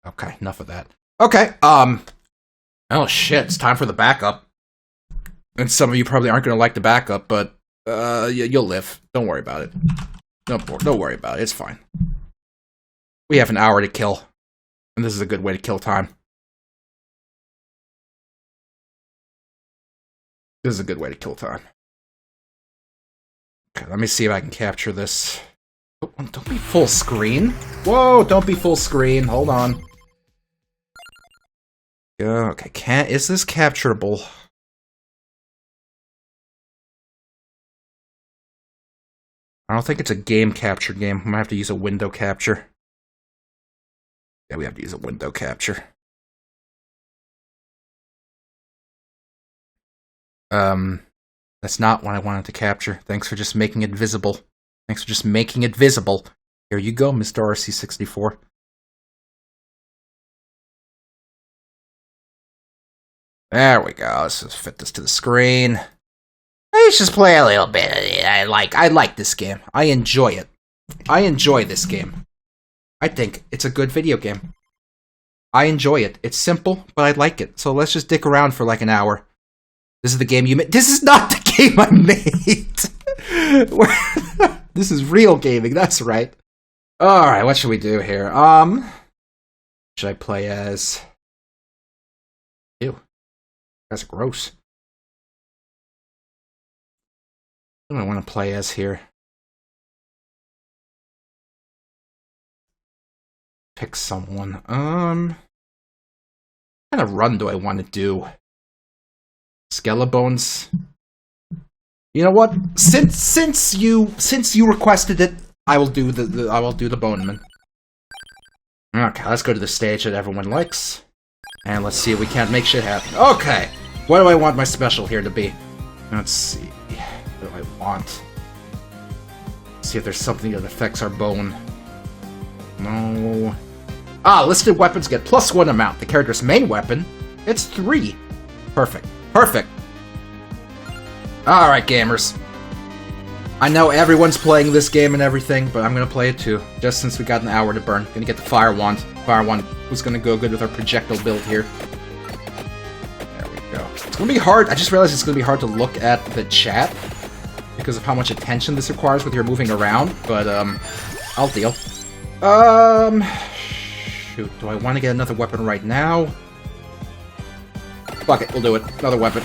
Okay, enough of that. Okay, oh shit, it's time for the backup. And some of you probably aren't gonna like the backup, but, you'll live. Don't worry about it. Don't worry about it, it's fine. We have an hour to kill. And this is a good way to kill time. This is a good way to kill time. Okay, let me see if I can capture this. Oh, don't be full screen. Whoa, don't be full screen. Hold on. Okay, is this capturable? I don't think it's a game capture game. I'm gonna have to use a window capture. Yeah, we have to use a window capture. That's not what I wanted to capture. Thanks for just making it visible. Thanks for just making it visible. Here you go, Mr. RC64. There we go. Let's just fit this to the screen. Let's just play a little bit of it. I like this game. I enjoy it. I enjoy this game. I think it's a good video game. I enjoy it. It's simple, but I like it. So let's just dick around for like an hour. This is the game you made. This is not the game I made. This is real gaming. That's right. All right. What should we do here? Should I play as? Ew. That's gross. What do I want to play as here? Pick someone. What kind of run do I want to do? Skelebones. You know what? Since you requested it, I will do the Boneman. Okay, let's go to the stage that everyone likes, and let's see if we can't make shit happen. Okay, what do I want my special here to be? Let's see. What do I want? Let's see if there's something that affects our bone. No. Listed weapons get +1 amount. The character's main weapon, it's 3. Perfect. Perfect. Alright, gamers. I know everyone's playing this game and everything, but I'm gonna play it too. Just since we got an hour to burn. Gonna get the Fire Wand. Fire Wand was gonna go good with our projectile build here. There we go. It's gonna be hard. I just realized it's gonna be hard to look at the chat because of how much attention this requires with your moving around, but, I'll deal. Shoot, do I want to get another weapon right now? Fuck it, we'll do it. Another weapon.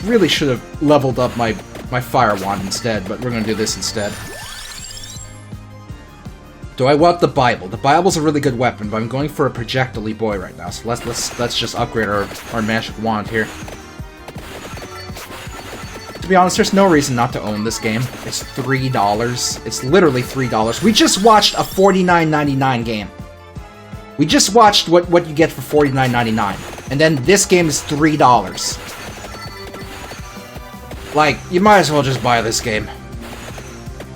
Really should have leveled up my Fire Wand instead, but we're gonna do this instead. Do I want the Bible? The Bible's a really good weapon, but I'm going for a projectile boy right now, so let's just upgrade our magic wand here. To be honest, there's no reason not to own this game. It's $3. It's literally $3. We just watched a $49.99 game. We just watched what you get for $49.99. And then this game is $3. Like, you might as well just buy this game.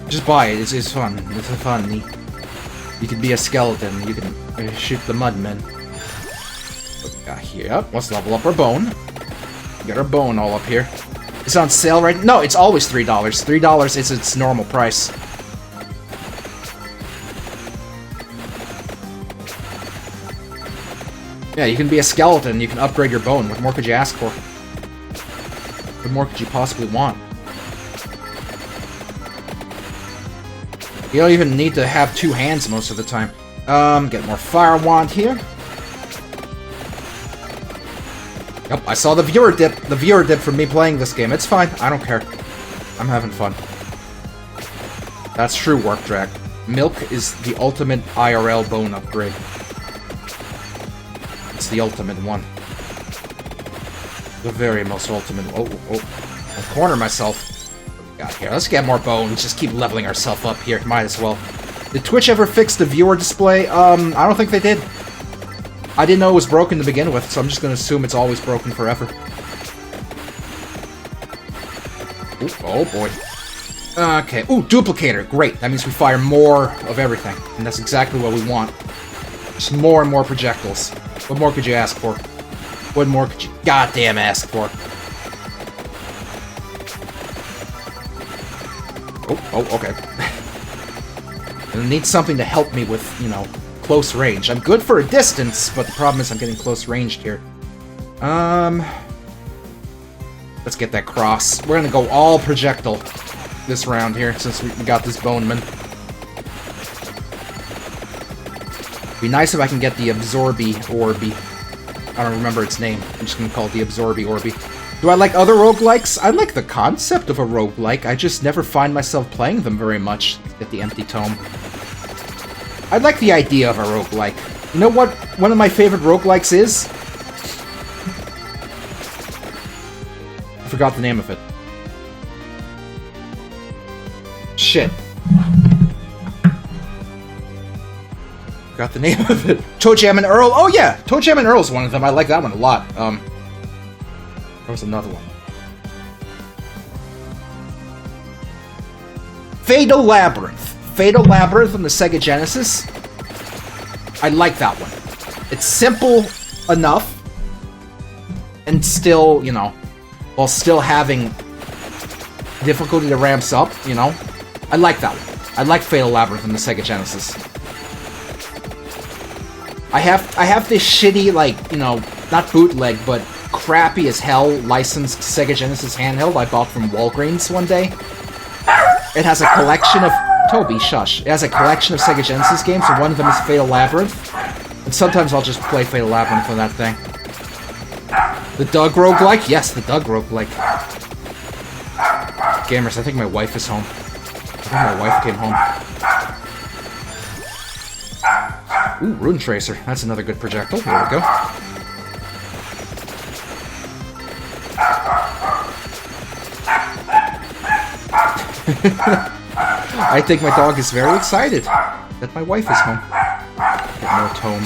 Just buy it. It's fun. It's fun. You can be a skeleton. You can shoot the mudmen. What we got here? Let's level up our bone. Get our bone all up here. It's on sale right? No, it's always $3. $3 is its normal price. Yeah, you can be a skeleton. You can upgrade your bone. What more could you ask for? What more could you possibly want? You don't even need to have 2 hands most of the time. Get more Fire Wand here. Yep, I saw the viewer dip. The viewer dip from me playing this game. It's fine. I don't care. I'm having fun. That's true work, Drag. Milk is the ultimate IRL bone upgrade. It's the ultimate one. The very most ultimate. Oh. I'll corner myself. What we got here? Let's get more bones. Just keep leveling ourselves up here. Might as well. Did Twitch ever fix the viewer display? I don't think they did. I didn't know it was broken to begin with, so I'm just gonna assume it's always broken forever. Ooh, oh boy. Okay. Ooh, duplicator. Great. That means we fire more of everything. And that's exactly what we want. Just more and more projectiles. What more could you ask for? What more could you goddamn ask for? Oh, okay. I need something to help me with, you know, close range. I'm good for a distance, but the problem is I'm getting close ranged here. Let's get that cross. We're gonna go all projectile this round here, since we got this Boneman. Be nice if I can get the Absorby Orby. I don't remember its name. I'm just gonna call it the Absorby Orby. Do I like other roguelikes? I like the concept of a roguelike. I just never find myself playing them very much. Let's get the Empty Tome. I like the idea of a roguelike. You know what one of my favorite roguelikes is? I forgot the name of it. Shit. Forgot the name of it. Toe Jam and Earl. Oh yeah! Toe Jam and Earl's one of them. I like that one a lot. There was another one. Fatal Labyrinth. Fatal Labyrinth on the Sega Genesis. I like that one. It's simple enough. And still, you know, while still having difficulty that ramps up, you know. I like that one. I like Fatal Labyrinth on the Sega Genesis. I have this shitty, like, you know, not bootleg, but crappy as hell licensed Sega Genesis handheld I bought from Walgreens one day. It has a collection of... Toby, shush. It has a collection of Sega Genesis games, and one of them is Fatal Labyrinth. And sometimes I'll just play Fatal Labyrinth on that thing. The Doug roguelike? Yes, the Doug roguelike. Gamers, I think my wife is home. I think my wife came home. Ooh, Rune Tracer. That's another good projectile. Here we go. I think my dog is very excited that my wife is home. Get more tome.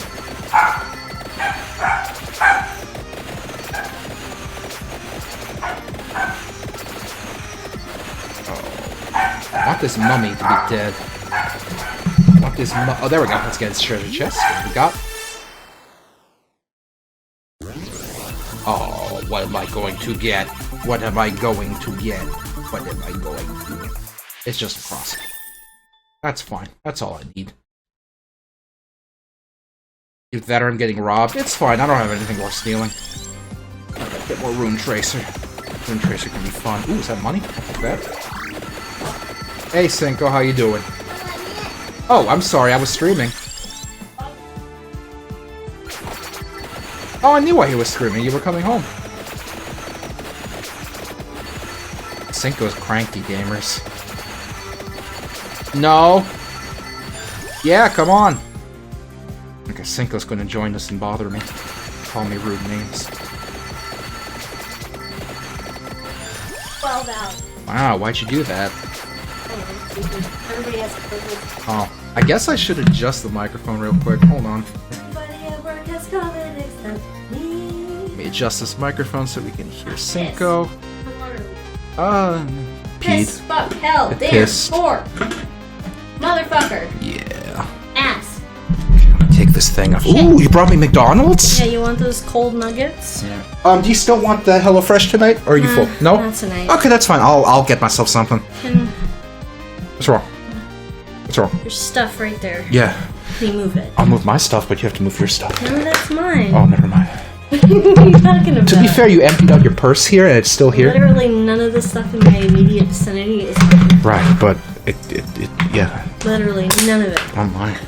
Oh. I want this mummy to be dead. I want this oh, there we go. Let's get his treasure chest. What we got? Oh, what am I going to get? What am I going to get? What am I going to get? It's just a cross. That's fine. That's all I need. Either that or I'm getting robbed. It's fine. I don't have anything worth stealing. I gotta get more Rune Tracer. Rune Tracer can be fun. Ooh, is that money? Like that. Hey, Cinco, how you doing? Oh, I'm sorry. I was streaming. Oh, I knew why he was screaming. You were coming home. Cinco's cranky, gamers. No. Yeah, come on. Okay, Cinco's gonna join us and bother me. Call me rude names. 12 out. Wow, why'd you do that? Everybody has a privilege. Oh, I guess I should adjust the microphone real quick. Hold on. Everybody at work has COVID except me. Let me adjust this microphone so we can hear Cinco. Piss, Pete. fuck, hell, damn, Pissed. whore. Motherfucker. Yeah. Ass. Take this thing off. Shit. Ooh, you brought me McDonald's? Yeah, you want those cold nuggets? Yeah. Do you still want the HelloFresh tonight? Or are you full? No? Not tonight. Okay, that's fine. I'll get myself something. Can What's wrong? What's wrong? your stuff right there. Yeah. Can you move it? I'll move my stuff, but you have to move your stuff. No, that's mine. Oh, never mind. What are you talking about? To be fair, you emptied out your purse here, and it's still here. Literally none of the stuff in my immediate vicinity is mine. Right, but it yeah. Literally none of it. Oh my.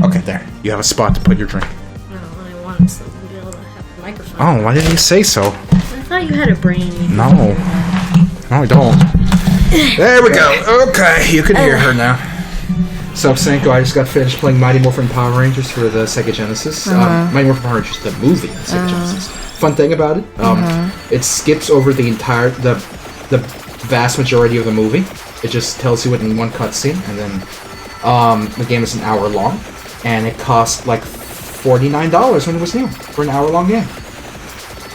Okay, there. You have a spot to put your drink. No, I wanted to be able to have the microphone. Oh, why didn't you say so? I thought you had a brain. You could No. figure that. No, I don't. There we go. Okay, you can hear her now. So, Cinco, I just got finished playing Mighty Morphin Power Rangers for the Sega Genesis. Mighty Morphin Power Rangers, the movie on Sega Genesis. Fun thing about it, it skips over the vast majority of the movie. It just tells you it in one cutscene, and then the game is an hour long, and it cost like $49 when it was new for an hour-long game.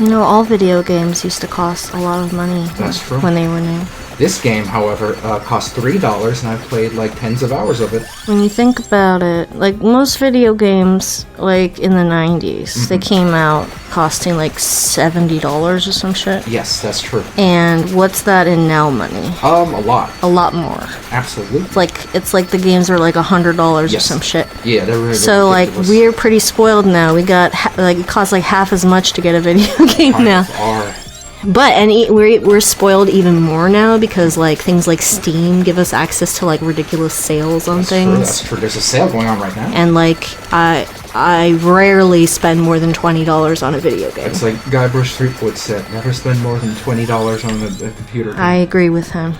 You know, all video games used to cost a lot of money That's true. when they were new. This game, however, cost $3, and I've played like tens of hours of it. When you think about it, like most video games, like in the 90s, they came out costing like $70 or some shit. Yes, that's true. And what's that in now money? A lot. A lot more. Absolutely. It's like the games are like $100 Yes. or some shit. Yeah, they're really So like ridiculous. we're pretty spoiled now. We got like it costs like half as much to get a video game now. Are. But we're spoiled even more now because like things like Steam give us access to like ridiculous sales on That's things. That's true. There's a sale going on right now. And like I rarely spend more than $20 on a video game. It's like Guybrush Threepwood said, never spend more than $20 on a computer game. I agree with him.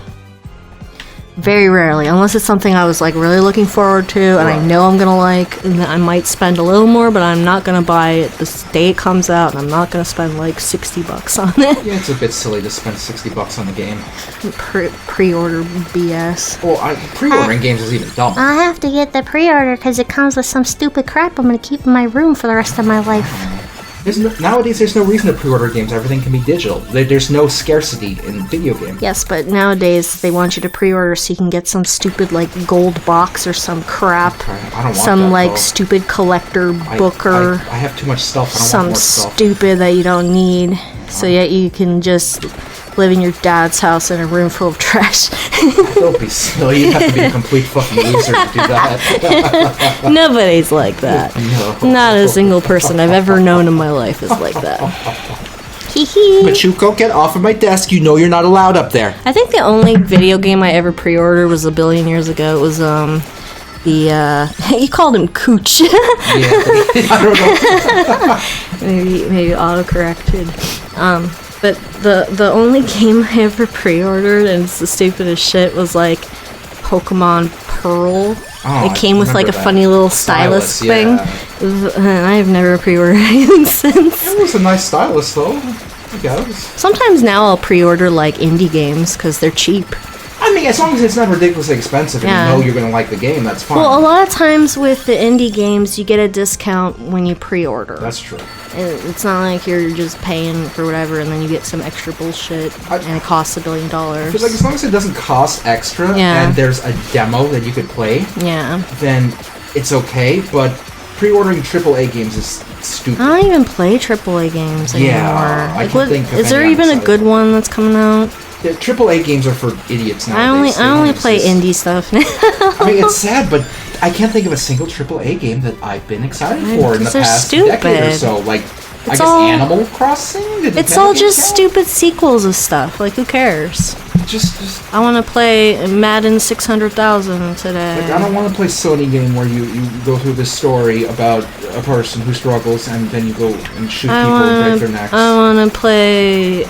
Very rarely, unless it's something I was like really looking forward to and I know I'm gonna like, and I might spend a little more, but I'm not gonna buy it the day it comes out, and I'm not gonna spend like $60 on it. Yeah, it's a bit silly to spend $60 on the game. Pre-order BS. Well, pre-ordering games is even dumb. I have to get the pre-order because it comes with some stupid crap I'm gonna keep in my room for the rest of my life. Nowadays, there's no reason to pre-order games. Everything can be digital. There's no scarcity in video games. Yes, but nowadays they want you to pre-order so you can get some stupid like gold box or some crap. I don't want some that, like though. stupid collector book or I have too much stuff. I don't want some more stuff. stupid that you don't need. So yet you can just live in your dad's house in a room full of trash. Don't be silly. You have to be a complete fucking loser to do that. Nobody's like that. No. Not a single person I've ever known in my life is like that. Hee hee. Machuco, get off of my desk. You know you're not allowed up there. I think the only video game I ever pre-ordered was a billion years ago. It was you called him Cooch. Yeah, I don't know. maybe autocorrected. But the only game I ever pre-ordered, and it's the stupidest shit, was like Pokemon Pearl. Oh, It came with like a remember that. funny little stylus thing. Yeah. And I've never pre-ordered anything since. It was a nice stylus, though. I guess. Sometimes now I'll pre-order like indie games because they're cheap. I mean, as long as it's not ridiculously expensive and Yeah. you know you're gonna like the game, that's fine. Well, a lot of times with the indie games, you get a discount when you pre-order. That's true. It's not like you're just paying for whatever and then you get some extra bullshit and it costs $1 billion. I feel like as long as it doesn't cost extra Yeah. and there's a demo that you could play, Yeah. then it's okay. But pre-ordering AAA games is stupid. I don't even play AAA games anymore. Yeah, I can't think of is there any even a outside good of- one that's coming out? The AAA games are for idiots nowadays. I only play indie stuff now. I mean, it's sad, but I can't think of a single AAA game that I've been excited for in the because they're past decade or stupid. so. Like, I guess all- Animal Crossing? Did It's that all game just count? stupid sequels of stuff. Like, who cares? Just I want to play Madden 600,000 today. like, I don't want to play a Sony game where you go through this story about a person who struggles and then you go and shoot people and break their necks. I want to play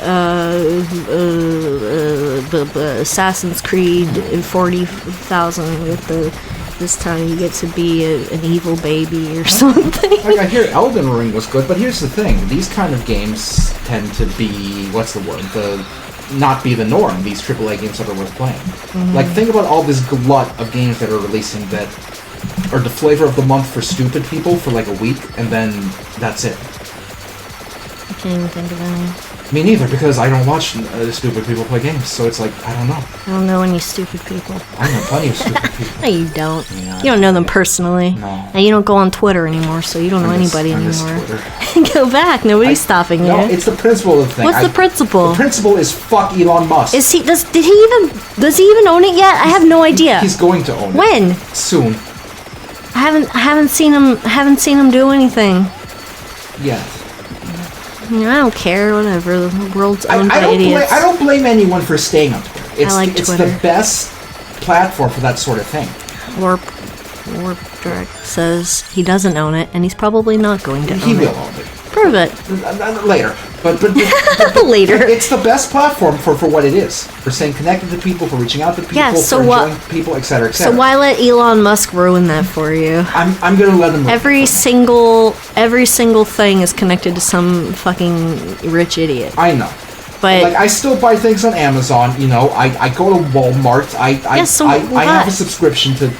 Assassin's Creed 40,000 with this time you get to be an evil baby or something. Like, I hear Elden Ring was good, but here's the thing. These kind of games tend to be, what's the word, not be the norm, these AAA games that are worth playing. Like, think about all this glut of games that are releasing that are the flavor of the month for stupid people for like a week, and then that's it. I can't even think of any. Me neither, because I don't watch stupid people play games, so it's like, I don't know. I don't know any stupid people. I know plenty of stupid people. No, you don't. Yeah, You don't know them personally. No. And you don't go on Twitter anymore, so you don't know I miss- anybody I miss anymore. Twitter. Go back. Nobody's stopping you. No, it's the principle of the thing. What's the principle? The principle is fuck Elon Musk. Does he even own it yet? I have no idea. He's going to own it. When? Soon. I haven't seen him do anything. Yeah. I don't care. Whatever. The world's owned by I idiots. don't blame anyone for staying on Twitter. It's, like it's Twitter. the best platform for that sort of thing. Warp Direct says he doesn't own it, and he's probably not going to He own will it. own it. Prove it. Later. But Later. It's the best platform for what it is. For staying connected to people, for reaching out to people, Yeah, so for what- enjoying people, etc., So etc. why let Elon Musk ruin that for you? I'm gonna let him. Every single thing is connected to some fucking rich idiot. I know. But Like, I still buy things on Amazon, you know, I go to Walmart, I so I have a what? subscription to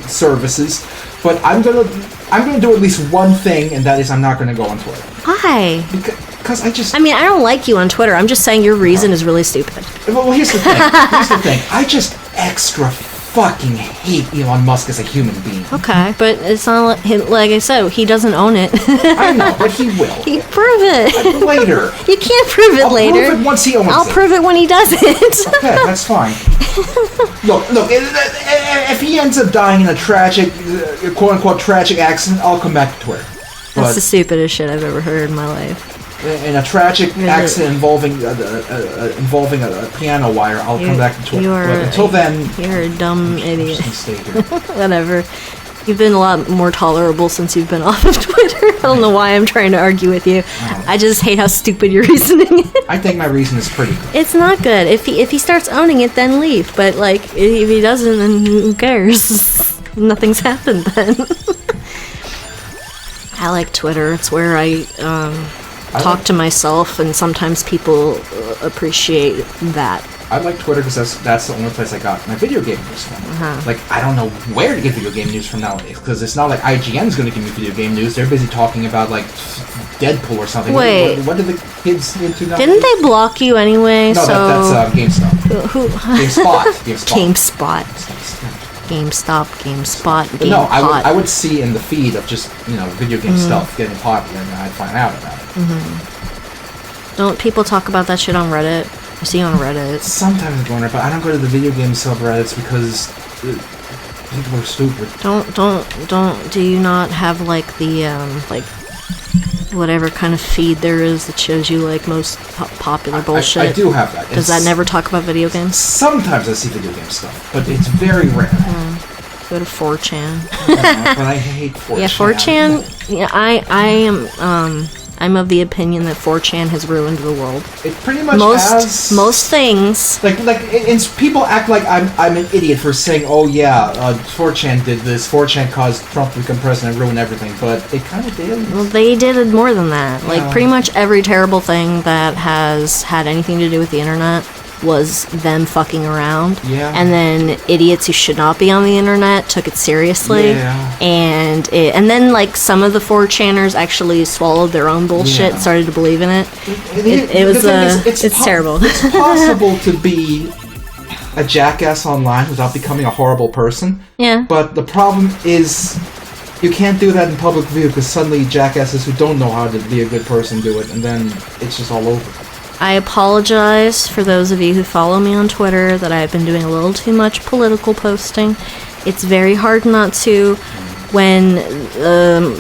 services, but I'm gonna do at least one thing, and that is I'm not gonna go on Twitter. why? Because I just... I mean, I don't like you on Twitter. I'm just saying your reason is really stupid. Well, here's the thing. I just extra fucking hate Elon Musk as a human being. Okay, but it's not like I said, he doesn't own it. I know, but he will. He prove it. Later. You can't prove it later. I'll prove it once he owns it. I'll prove it when he does it. Okay, that's fine. Look, if he ends up dying in a tragic, quote-unquote tragic accident, I'll come back to Twitter. That's the stupidest shit I've ever heard in my life. In a tragic accident involving a piano wire, I'll come back to Twitter. But until then, you're a dumb idiot. Just stay here. Whatever. You've been a lot more tolerable since you've been off of Twitter. I don't know why I'm trying to argue with you. I just hate how stupid your reasoning is. I think my reason is pretty good. It's not good. If he starts owning it, then leave. But like, if he doesn't, then who cares? Nothing's happened then. I like Twitter. It's where I talk to myself, and sometimes people appreciate that. I like Twitter because that's the only place I got my video game news from. Like, I don't know where to get video game news from nowadays, because it's not like IGN's going to give me video game news. They're busy talking about, like, Deadpool or something. Wait. What are the kids into now? Didn't they block you anyway? No, that's GameStop. Who? GameSpot. GameSpot. No, I would see in the feed of just, video game stuff getting popular, and I'd find out about it. Don't people talk about that shit on Reddit? I see on Reddit. Sometimes I go on Reddit, but I don't go to the video game subreddits because people are stupid. Do you not have like the whatever kind of feed there is that shows you like most popular bullshit? I do have that. Does that never talk about video games? Sometimes I see video game stuff, but it's very rare. Go to 4chan. But I hate 4chan. Yeah, 4chan. Yeah, I am. I'm of the opinion that 4chan has ruined the world. It pretty much has. Most things. People act like I'm an idiot for saying, oh yeah, 4chan did this, 4chan caused Trump to become president and ruin everything, but it kind of did. Well, they did more than that. Like, pretty much every terrible thing that has had anything to do with the internet was them fucking around. Yeah. And then idiots who should not be on the internet took it seriously. Yeah. And then, like, some of the 4chaners actually swallowed their own bullshit, started to believe in it. It's terrible. It's possible to be a jackass online without becoming a horrible person. Yeah. But the problem is, you can't do that in public view because suddenly jackasses who don't know how to be a good person do it, and then it's just all over. I apologize for those of you who follow me on Twitter that I've been doing a little too much political posting. It's very hard not to when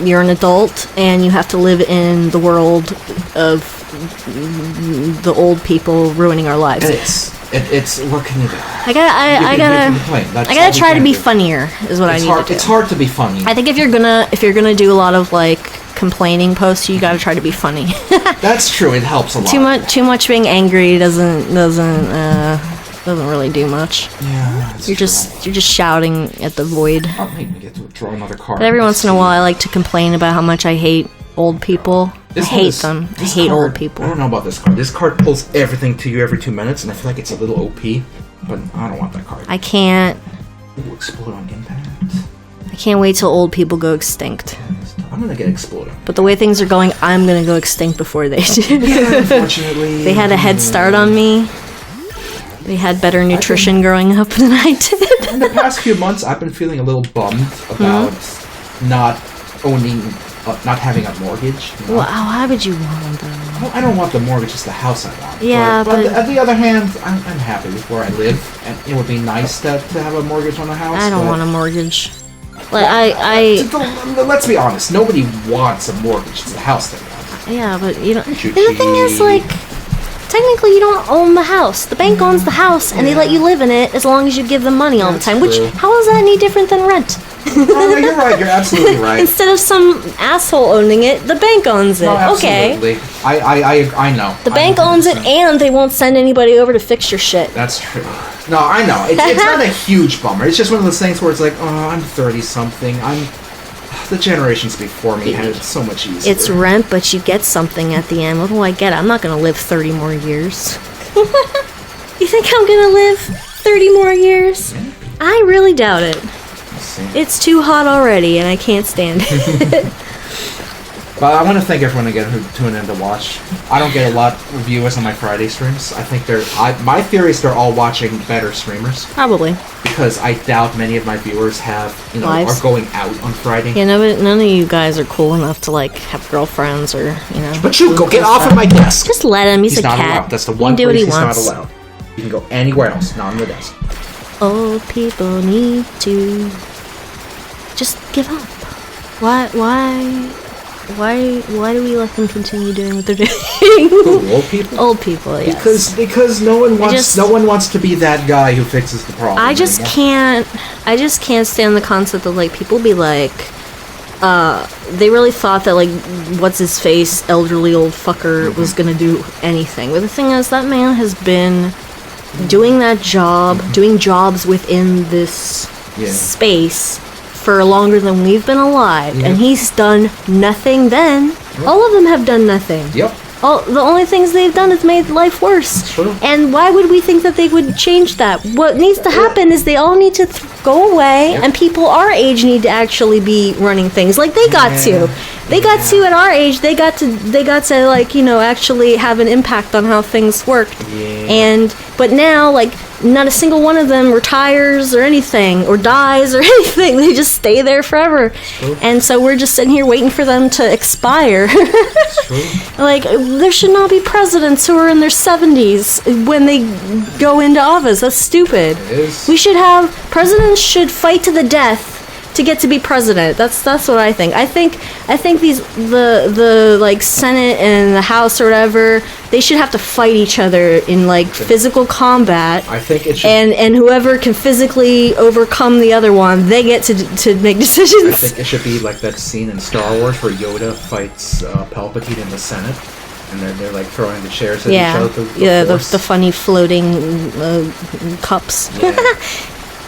you're an adult and you have to live in the world of the old people ruining our lives. It's what can you do? I gotta try to be funnier is what I need to do. It's hard to be funny. I think if you're gonna do a lot of like complaining posts, you gotta try to be funny. That's true. It helps a lot. Too much being angry doesn't really do much. Yeah, you're just shouting at the void. I'll make me get to draw another card. But every once in a while, I like to complain about how much I hate old people. I hate them. I hate old people. I don't know about this card. This card pulls everything to you every 2 minutes, and I feel like it's a little OP, but I don't want that card. I can't. Ooh, explode on impact. I can't wait till old people go extinct. I'm gonna get exploded. But the way things are going, I'm gonna go extinct before they do. Yeah, unfortunately. They had a head start on me. They had better nutrition growing up than I did. In the past few months, I've been feeling a little bummed about not having a mortgage. Well, why would you want that? Well, I don't want the mortgage, it's the house I want. Yeah, but on the other hand, I'm happy with where I live, and it would be nice to have a mortgage on a house. I don't want a mortgage. Like, let's be honest, nobody wants a mortgage, it's the house they want. Yeah, but you don't. And the thing is, like, technically you don't own the house. The bank owns the house, and they let you live in it as long as you give them money all the time. Which, how is that any different than rent? No, you're right. You're absolutely right. Instead of some asshole owning it, the bank owns it. No, absolutely. Okay. I know. The bank owns it, and they won't send anybody over to fix your shit. That's true. No, I know. It's not a huge bummer. It's just one of those things where it's like, oh, I'm 30-something. The generations before me had it so much easier. It's rent, but you get something at the end. What do I get? I'm not going to live 30 more years. You think I'm going to live 30 more years? Maybe. I really doubt it. It's too hot already, and I can't stand it. But I want to thank everyone again who tuned in to watch. I don't get a lot of viewers on my Friday streams. I think my theory is they're all watching better streamers. Probably. Because I doubt many of my viewers have, Lives. are going out on Friday. Yeah, none of you guys are cool enough to like have girlfriends or But you go get off of my desk. Just let him. He's a not cat. allowed. That's the He one can do what place he he's wants. not allowed. You can go anywhere else, not on the desk. Old people need to just give up. Why do we let them continue doing what they're doing? Who, old people? Old people, yes. Because no one wants to be that guy who fixes the problem. I just can't stand the concept of like people be like they really thought that like what's his face elderly old fucker was gonna do anything. But the thing is that man has been doing that job, doing jobs within this space for longer than we've been alive, and he's done nothing then. All of them have done nothing. Yep. The only things they've done is made life worse. True. And why would we think that they would change that? What needs to happen is they all need to go away, and people our age need to actually be running things like they got to. They got to at our age. They got to like actually have an impact on how things worked. But now like not a single one of them retires or anything or dies or anything. They just stay there forever. And so we're just sitting here waiting for them to expire. Like there should not be presidents who are in their 70s when they go into office. That's stupid. It is. We should have presidents should fight to the death to get to be president. That's what I think. I think the like Senate and the House or whatever, they should have to fight each other in like physical combat. I think it should. And whoever can physically overcome the other one, they get to make decisions. I think it should be like that scene in Star Wars where Yoda fights Palpatine in the Senate, and they're like throwing the chairs at each other. The funny floating cups. Yeah.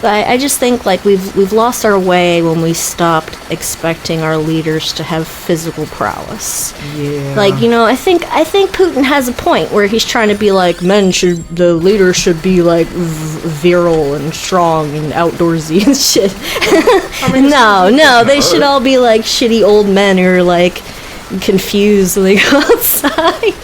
I just think like we've lost our way when we stopped expecting our leaders to have physical prowess. Yeah. Like I think Putin has a point where he's trying to be like the leader should be like virile and strong and outdoorsy and shit. No, they should all be like shitty old men who are like confused when they go outside.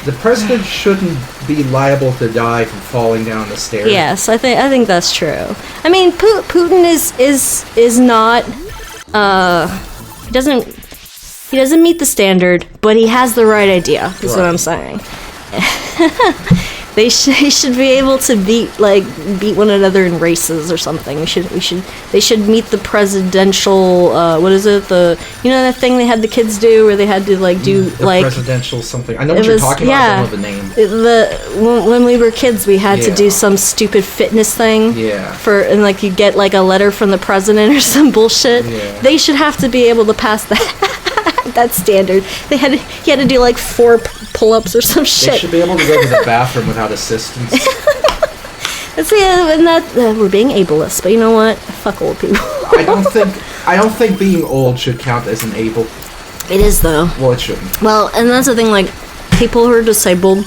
The president shouldn't be liable to die from falling down the stairs. Yes, I think that's true. I mean, Putin is not he doesn't meet the standard, but he has the right idea. Is what I'm saying. They should be able to beat one another in races or something. They should meet the presidential what is it, that thing they had the kids do where they had to do the like presidential something. I know what you're talking about. I don't know the name. When we were kids, we had to do some stupid fitness thing. Yeah. And you get like a letter from the president or some bullshit. Yeah. They should have to be able to pass that. That standard. He had to do like 4 pull-ups or some shit. They should be able to go to the bathroom without assistance. And we're being ableist, but you know what? Fuck old people. I don't think being old should count as an able. It is though. Well, it shouldn't. Well, and that's the thing. Like people who are disabled,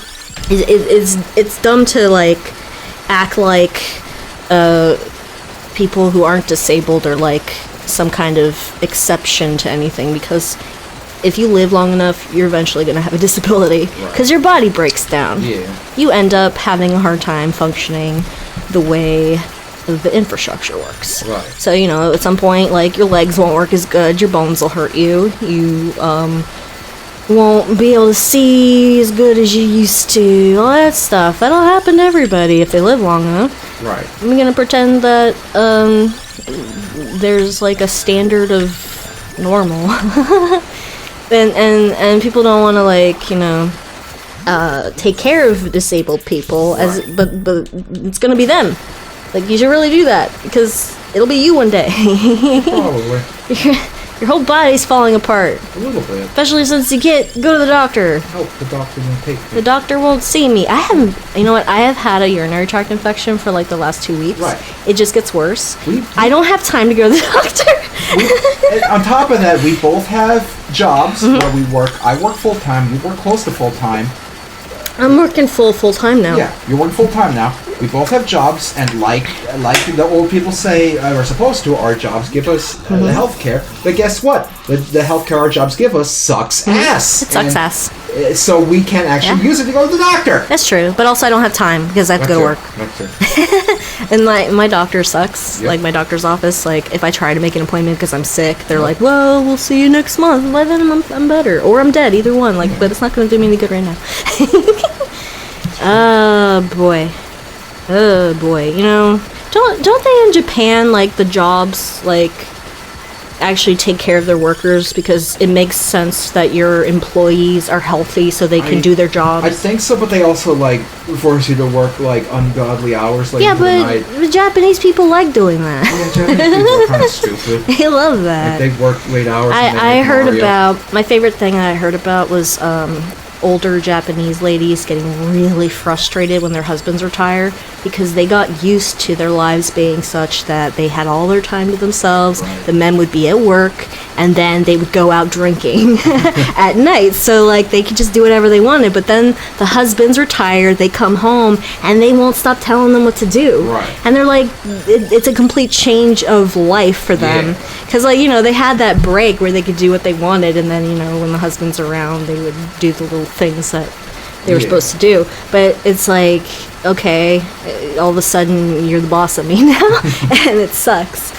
it's dumb to like act like people who aren't disabled are like some kind of exception to anything, because if you live long enough, you're eventually going to have a disability because your body breaks down. Yeah. You end up having a hard time functioning the way the infrastructure works. Right. So, at some point, like, your legs won't work as good, your bones will hurt you, you won't be able to see as good as you used to, all that stuff. That'll happen to everybody if they live long enough. Right. I'm going to pretend that there's, like, a standard of normal. And people don't want to, like, take care of disabled people, but it's gonna be them. Like, you should really do that, because it'll be you one day. Probably. Your whole body's falling apart. A little bit. Especially since you can't go to the doctor. Oh, the doctor won't take me. The doctor won't see me. I have had a urinary tract infection for like the last 2 weeks. Right. It just gets worse. I don't have time to go to the doctor. On top of that, we both have jobs where we work. I work full time. You work close to full time. I'm working full time now. Yeah, you're working full time now. We both have jobs, and like the old people say, we're supposed to. Our jobs give us the health care, but guess what? The health care our jobs give us sucks ass. It sucks ass. So we can't actually use it to go to the doctor. That's true, but also I don't have time because I have to go to work. That's true. And my doctor sucks. Yep. Like my doctor's office. Like if I try to make an appointment because I'm sick, they're like, "Well, we'll see you next month." By then I'm better, or I'm dead. Either one. Like, but it's not going to do me any good right now. Oh boy. You know, don't they in Japan like the jobs like actually take care of their workers because it makes sense that your employees are healthy so they can do their jobs? I think so, but they also like force you to work like ungodly hours. Like Yeah, into the but night. the Japanese people like doing that. Yeah, Japanese people are kind of stupid. They love that. Like, they work late hours. And they I make heard Mario. about my favorite thing I heard about was older Japanese ladies getting really frustrated when their husbands retire because they got used to their lives being such that they had all their time to themselves. Right. The men would be at work and then they would go out drinking at night, so like they could just do whatever they wanted. But then the husbands are tired, they come home and they won't stop telling them what to do. Right. And they're like, it's a complete change of life for them. Because, like, you know, they had that break where they could do what they wanted, and then, you know, when the husband's around, they would do the little things that they were supposed to do. But it's like, okay, all of a sudden you're the boss of me now, and it sucks.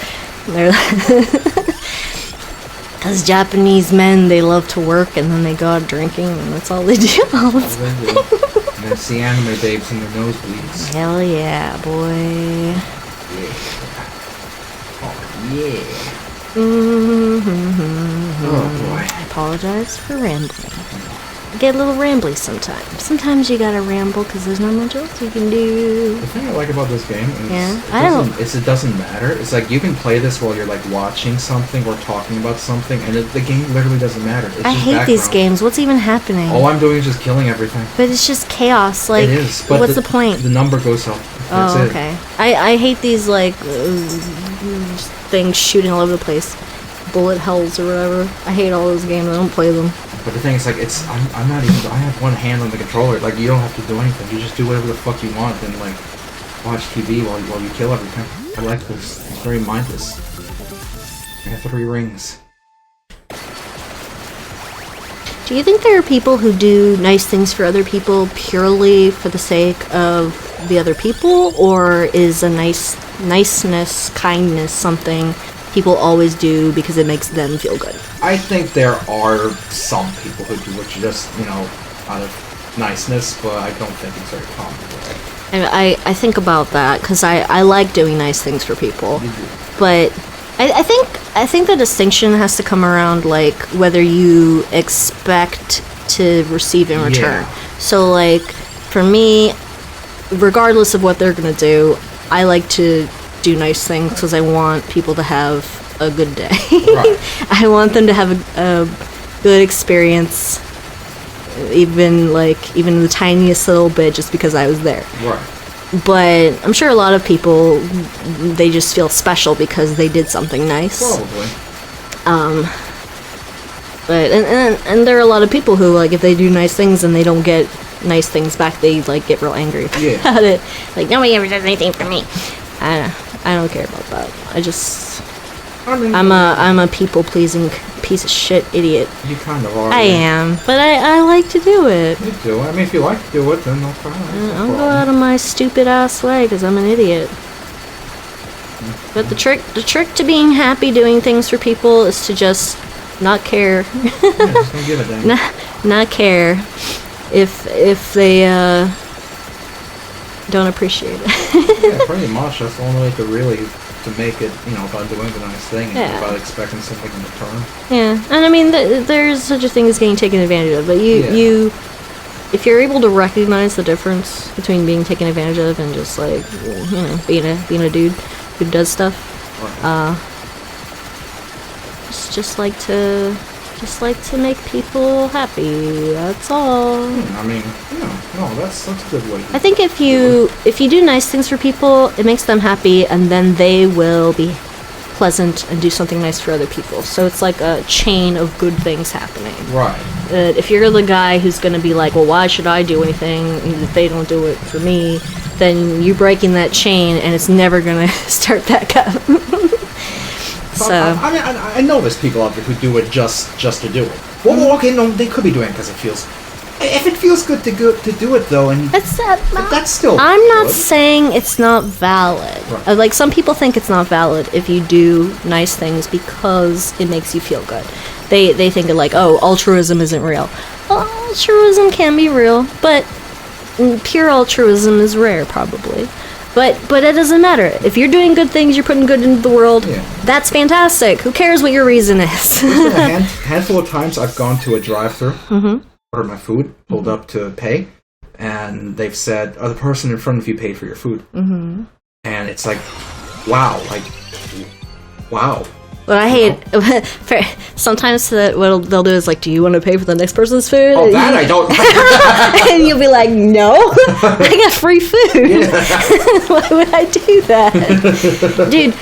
Because Japanese men, they love to work, and then they go out drinking, and that's all they do all the time. And it's the anime babes in their nosebleeds. Hell yeah, boy. Yeah. Mm-hmm. Oh boy. I apologize for rambling. I get a little rambly sometimes. Sometimes you gotta ramble because there's not much else you can do. The thing I like about this game is it doesn't matter. It's like you can play this while you're like watching something or talking about something, and the game literally doesn't matter. It's I just hate these background. games. What's even happening? All I'm doing is just killing everything. But it's just chaos. Like, it is. But what's the point? The number goes up. That's Oh, it. okay. I hate these like things shooting all over the place, bullet hells or whatever. I hate all those games. I don't play them. But the thing is, like, I'm not even. I have one hand on the controller. Like, you don't have to do anything. You just do whatever the fuck you want and like watch TV while you kill everything. I like this. It's very mindless. I have 3 rings. Do you think there are people who do nice things for other people purely for the sake of the other people, or is a niceness, kindness something people always do because it makes them feel good? I think there are some people who do it just, you know, out of niceness, but I don't think it's very common. And I think about that because I like doing nice things for people, but I think the distinction has to come around like whether you expect to receive in return. Yeah. So like for me, regardless of what they're gonna do, I like to do nice things because I want people to have a good day. Right. I want them to have a good experience, even the tiniest little bit, just because I was there. Right. But I'm sure a lot of people, they just feel special because they did something nice. Probably. But and there are a lot of people who, like, if they do nice things and they don't get nice things back, they like get real angry about it. Like, nobody ever does anything for me. I don't care about that. I'm a people pleasing piece of shit idiot. You kind of are. I am, but I like to do it. You do. I mean, if you like to do it, then no problem. I'll go out of my stupid ass way because I'm an idiot. But the trick to being happy doing things for people is to just not care. Yeah, just don't give a damn. not care if they don't appreciate it. Yeah, pretty much. That's the only way to make it, you know, about doing the nice thing and Yeah. about expecting something in return. Yeah, and I mean, there's such a thing as getting taken advantage of, but you, if you're able to recognize the difference between being taken advantage of and just like, you know, being a dude who does stuff, Right. just like to make people happy. That's all. I mean, no, that's a good way. I think if you do nice things for people, it makes them happy, and then they will be pleasant and do something nice for other people. So it's like a chain of good things happening. Right. If you're the guy who's going to be like, well, why should I do anything if they don't do it for me, then you're breaking that chain, and it's never going to start back up. So I know there's people out there who do it just to do it. Well, okay, no, they could be doing it because it feels. If it feels good to do it though, and that's still. I'm not good. saying it's not valid. Right. Like some people think it's not valid if you do nice things because it makes you feel good. They think of like, oh, altruism isn't real. Well, altruism can be real, but pure altruism is rare, probably. But it doesn't matter. If you're doing good things, you're putting good into the world, that's fantastic. Who cares what your reason is? There's been a handful of times I've gone to a drive-thru, ordered my food, pulled up to pay, and they've said, oh, the person in front of you paid for your food. And it's like, wow. What I hate, sometimes what they'll do is like, do you want to pay for the next person's food? Oh, that I don't. And you'll be like, no, I got free food. Why would I do that? Dude,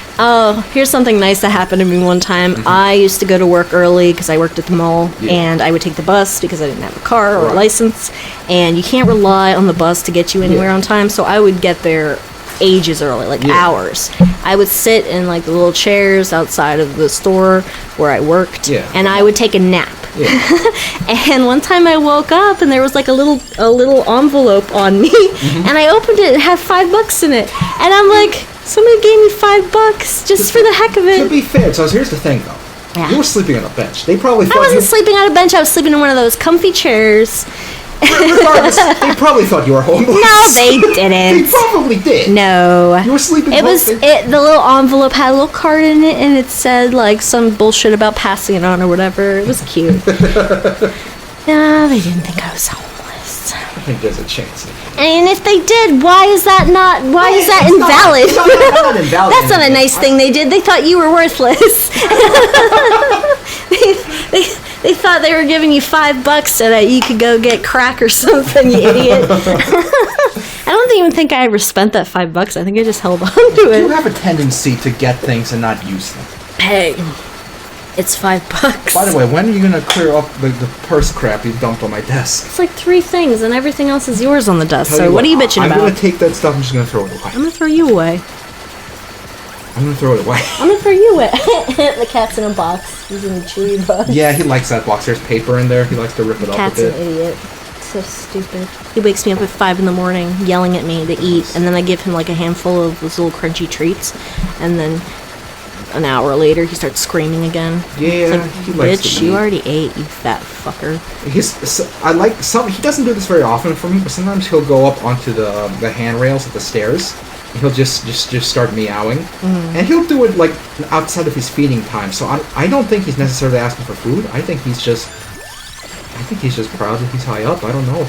here's something nice that happened to me one time. I used to go to work early because I worked at the mall, and I would take the bus because I didn't have a car or a license, and you can't rely on the bus to get you anywhere on time, so I would get there ages early, like hours. I would sit in like the little chairs outside of the store where I worked, and I would take a nap. And one time I woke up and there was like a little envelope on me, and I opened it and it had $5 in it, and I'm like, somebody gave me $5 just for the heck of it. To be fair, so here's the thing though. You were sleeping on a bench. They probably thought I wasn't sleeping on a bench. I was sleeping in one of those comfy chairs. Regardless, they probably thought you were homeless. No, they didn't. They probably did. No. You were sleeping. The little envelope had a little card in it, and it said like some bullshit about passing it on or whatever. It was cute. No, they didn't think I was homeless. I think there's a chance. And if they did, why is that invalid? Not invalid. That's not a nice thing they did. They thought you were worthless. They thought they were giving you $5 so that you could go get crack or something, you idiot. I don't even think I ever spent that $5. I think I just held on to it. You have a tendency to get things and not use them. Hey, it's $5. By the way, when are you gonna clear up the purse crap you dumped on my desk? It's like 3 things, and everything else is yours on the desk. So what are you bitching about? I'm gonna take that stuff. I'm just gonna throw it away. I'm gonna throw you away. I'm gonna throw it away. I'm gonna throw you away. The cat's in a box. He's in a chewy box. Yeah, he likes that box. There's paper in there. He likes to rip it up a bit. Cat's an idiot. So stupid. He wakes me up at 5 in the morning, yelling at me to eat, and then I give him like a handful of those little crunchy treats, and then an hour later he starts screaming again. Yeah, like, he likes bitch, to you already ate, you fat fucker. He doesn't do this very often for me, but sometimes he'll go up onto the handrails at the stairs. He'll just start meowing, and he'll do it like outside of his feeding time. So I don't think he's necessarily asking for food. I think he's just proud that he's high up. I don't know.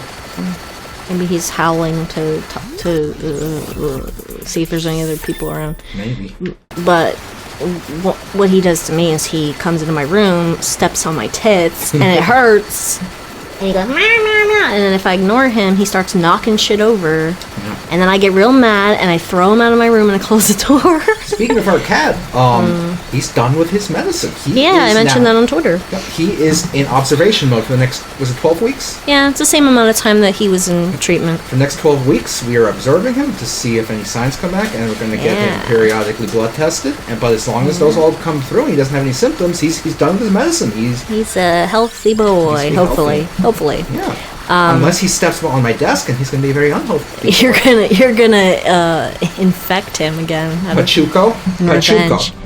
Maybe he's howling to see if there's any other people around. Maybe. But what he does to me is he comes into my room, steps on my tits, and it hurts. And he goes, meow, meow, meow. And then if I ignore him, he starts knocking shit over. Yeah. And then I get real mad, and I throw him out of my room, and I close the door. Speaking of our cat, he's done with his medicine. I mentioned that on Twitter. He is in observation mode for the next, was it 12 weeks? Yeah, it's the same amount of time that he was in treatment. For the next 12 weeks, we are observing him to see if any signs come back, and we're going to get him periodically blood tested. But as long as those all come through and he doesn't have any symptoms, he's done with his medicine. He's a healthy boy, hopefully. Yeah. Unless he steps on my desk, and he's going to be very unhealthy. You're gonna infect him again. Pachuco.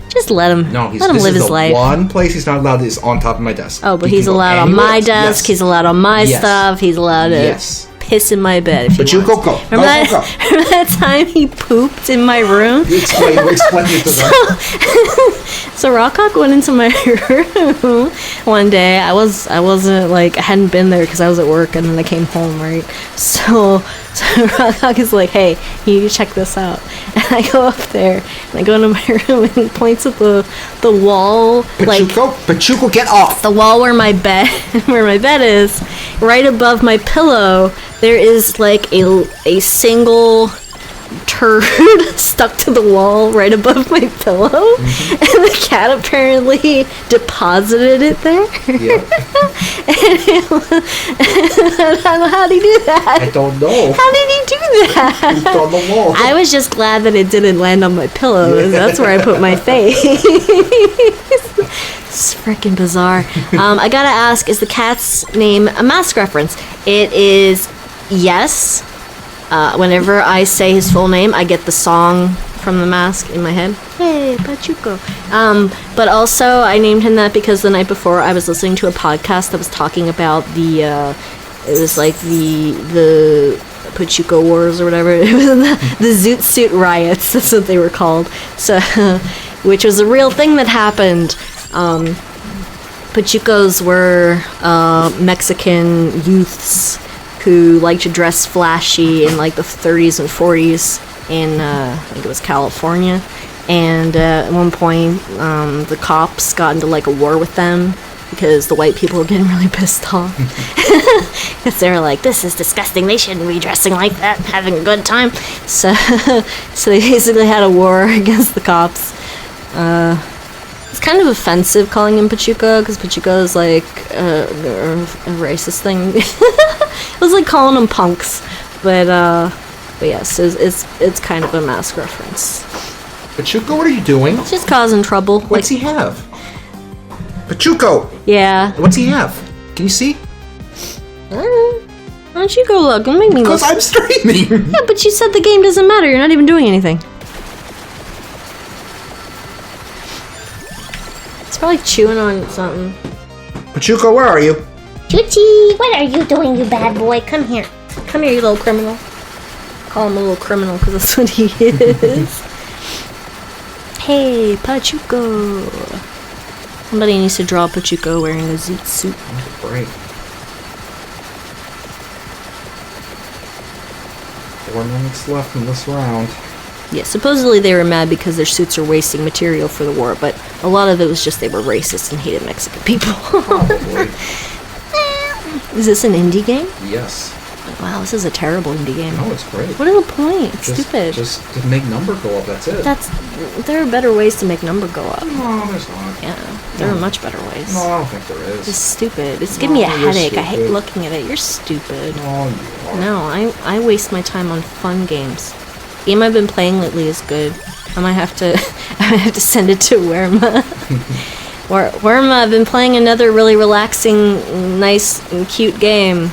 Just let him. No, let him live his life. One place he's not allowed is on top of my desk. Oh, but he's allowed on my desk. Yes. He's allowed on my stuff. He's allowed to piss in my bed if he wants. Go. Remember that time he pooped in my room? Explain it to them. So Rockcock went into my room one day. I wasn't like, I hadn't been there because I was at work, and then I came home, right? So Rockcock is like, hey, you need to check this out. And I go up there, and I go into my room, and he points at the wall. Pachuco, get off! The wall where my bed is, right above my pillow, there is like a single turd stuck to the wall right above my pillow, and the cat apparently deposited it there. Yeah. How did he do that? I don't know. How did he do that? It's on the wall. I was just glad that it didn't land on my pillow. That's where I put my face. It's freaking bizarre. I gotta ask, is the cat's name a Mask reference? It is, yes. Whenever I say his full name, I get the song from the Mask in my head. Hey, Pachuco. But also, I named him that because the night before I was listening to a podcast that was talking about the Pachuco Wars or whatever. It was the Zoot Suit Riots. That's what they were called. So, which was a real thing that happened. Pachucos were Mexican youths who liked to dress flashy in like the 30s and 40s in I think it was California. And at one point, the cops got into like a war with them because the white people were getting really pissed off. Because they were like, this is disgusting, they shouldn't be dressing like that, having a good time. So they basically had a war against the cops. It's kind of offensive calling him Pachuco, because Pachuco is like a racist thing. It was like calling them punks. But yes, it's kind of a Mask reference. Pachuco, what are you doing? It's just causing trouble. What's he have? Pachuco! Yeah. What's he have? Can you see? Why don't you go look? Don't make me look. Because I'm streaming! Yeah, but you said the game doesn't matter. You're not even doing anything. It's probably chewing on something. Pachuco, where are you? Chuchi, what are you doing, you bad boy? Come here. Come here, you little criminal. Call him a little criminal because that's what he is. Hey, Pachuco. Somebody needs to draw Pachuco wearing a zoot suit. Great. 4 minutes left in this round. Yeah, supposedly they were mad because their suits are wasting material for the war, but a lot of it was just they were racist and hated Mexican people. Probably. Is this an indie game? Yes. Wow, this is a terrible indie game. No, it's great. What are the point? It's stupid. Just to make number go up, that's it. There are better ways to make number go up. No, there's not. Yeah, there are much better ways. No, I don't think there is. It's stupid. It's giving me a you're headache. I hate stupid. looking at it. You're stupid. No, you are. No, I waste my time on fun games. The game I've been playing lately is good. I might have to send it to Werma. Werma, I've been playing another really relaxing, nice, and cute game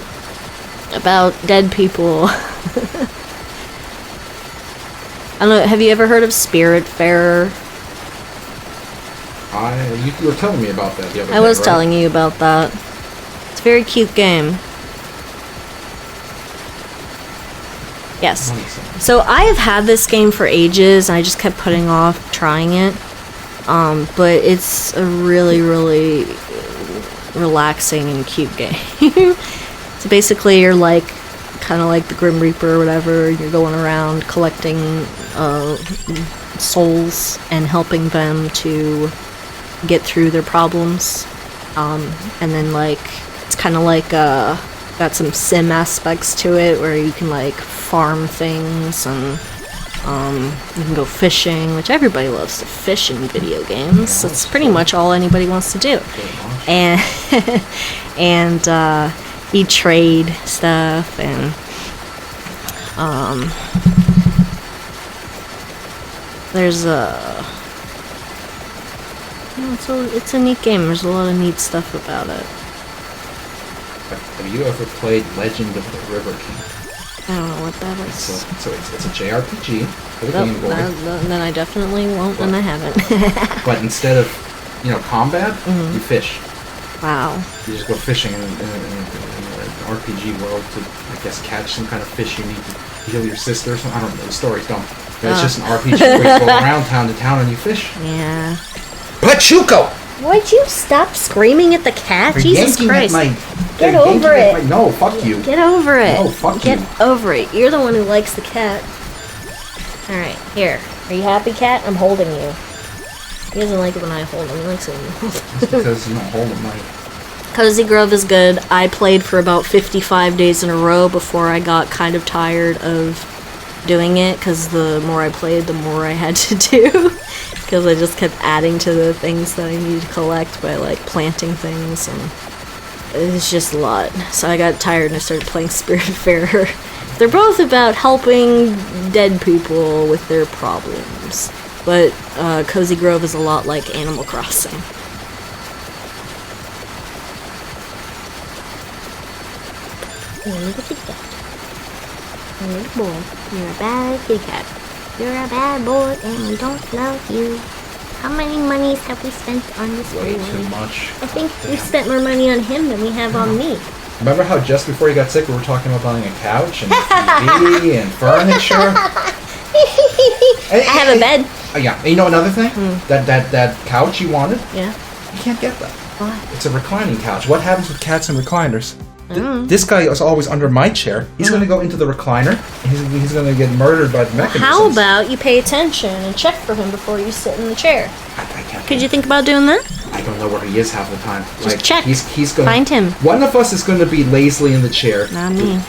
about dead people. I don't know, have you ever heard of Spiritfarer? You were telling me about that the other day, I was right? telling you about that. It's a very cute game. Yes. So I have had this game for ages, and I just kept putting off trying it. But it's a really, really relaxing and cute game. So basically, you're like, kind of like the Grim Reaper or whatever. You're going around collecting souls and helping them to get through their problems. And then, like, it's kind of like got some sim aspects to it where you can like farm things and you can go fishing, which everybody loves to fish in video games. That's pretty much all anybody wants to do. And you trade stuff and there's it's a neat game. There's a lot of neat stuff about it. Have you ever played Legend of the River King? I don't know what that is. So it's a JRPG for the Game Boy. Then I definitely won't, and I haven't. But instead of, combat, you fish. Wow. You just go fishing in an RPG world to, I guess, catch some kind of fish you need to heal your sister or something. I don't know, the stories don't. But it's just an RPG where you go around town to town and you fish. Yeah. Pachuco! Would you stop screaming at the cat? You're Jesus yanking Christ. Get over it. No, fuck you. Get over it. No, fuck you. Get over it. You're the one who likes the cat. Alright, here. Are you happy, cat? I'm holding you. He doesn't like it when I hold him. He likes it when you hold him. It's because you don't hold him right. Cozy Grove is good. I played for about 55 days in a row before I got kind of tired of doing it because the more I played, the more I had to do. Because I just kept adding to the things that I needed to collect by like planting things, and it was just a lot. So I got tired and I started playing Spiritfarer. They're both about helping dead people with their problems, but Cozy Grove is a lot like Animal Crossing. Look at the cat. Good boy. You're a bad kitty cat. You're a bad boy and we don't love you. How many monies have we spent on this Way boy? too much. I think we've spent more money on him than we have on me. Remember how just before he got sick, we were talking about buying a couch and TV and furniture? I have a bed. Oh, yeah. And you know another thing? That couch you wanted? Yeah. You can't get that. Why? It's a reclining couch. What happens with cats and recliners? Mm. This guy is always under my chair. He's going to go into the recliner, and he's going to get murdered by the mechanisms. How about you pay attention and check for him before you sit in the chair? I can't. Could you think about doing that? I don't know where he is half the time. Just check. He's going. Find him. One of us is going to be lazily in the chair. Not me.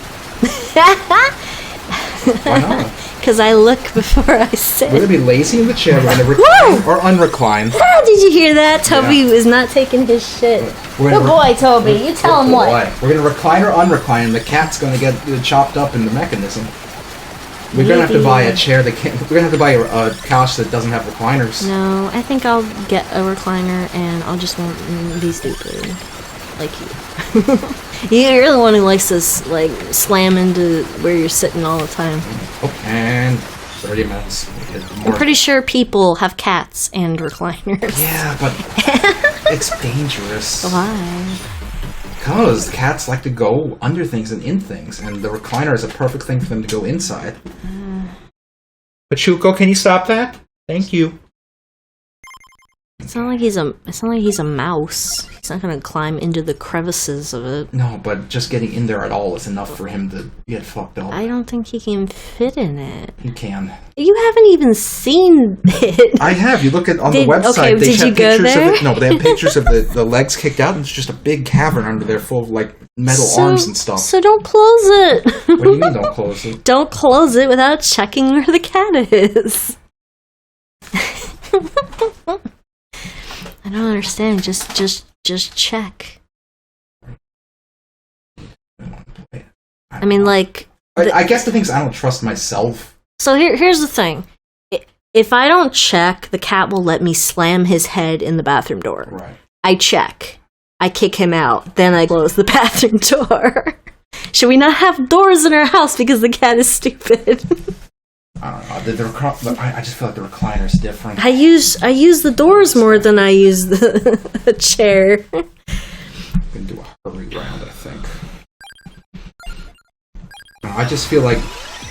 Why not? Because I look before I sit. We're going to be lazy in the chair. We're going to recline or unrecline. Ah, did you hear that? Toby was not taking his shit. We're Good gonna boy, Toby. You tell him what. We're going to recline or unrecline, and the cat's going to get chopped up in the mechanism. We're going to have to buy a chair that can't. We're going to have to buy a couch that doesn't have recliners. No, I think I'll get a recliner and I'll just won't be stupid. Like you. You're the one who likes to like slam into where you're sitting all the time. Oh, and 30 minutes. I'm pretty sure people have cats and recliners. Yeah, but it's dangerous. Why? Because cats like to go under things and in things, and the recliner is a perfect thing for them to go inside. Pachuco, can you stop that? Thank you. It's not like he's a mouse. He's not gonna climb into the crevices of it. No, but just getting in there at all is enough for him to get fucked up. I don't think he can fit in it. He can. You haven't even seen it. I have. You look at on the website. Okay, they did have you go pictures there? of it. No, but they have pictures of the legs kicked out, and it's just a big cavern under there full of like metal arms and stuff. So don't close it. What do you mean? Don't close it? Don't close it without checking where the cat is. I don't understand. Just check. I mean, like. I guess the thing is, I don't trust myself. So here's the thing. If I don't check, the cat will let me slam his head in the bathroom door. Right. I check. I kick him out. Then I close the bathroom door. Should we not have doors in our house because the cat is stupid? I don't know. I just feel like the recliner's different. I use the doors more than I use the chair. I'm gonna do a hurry round, I think. I just feel like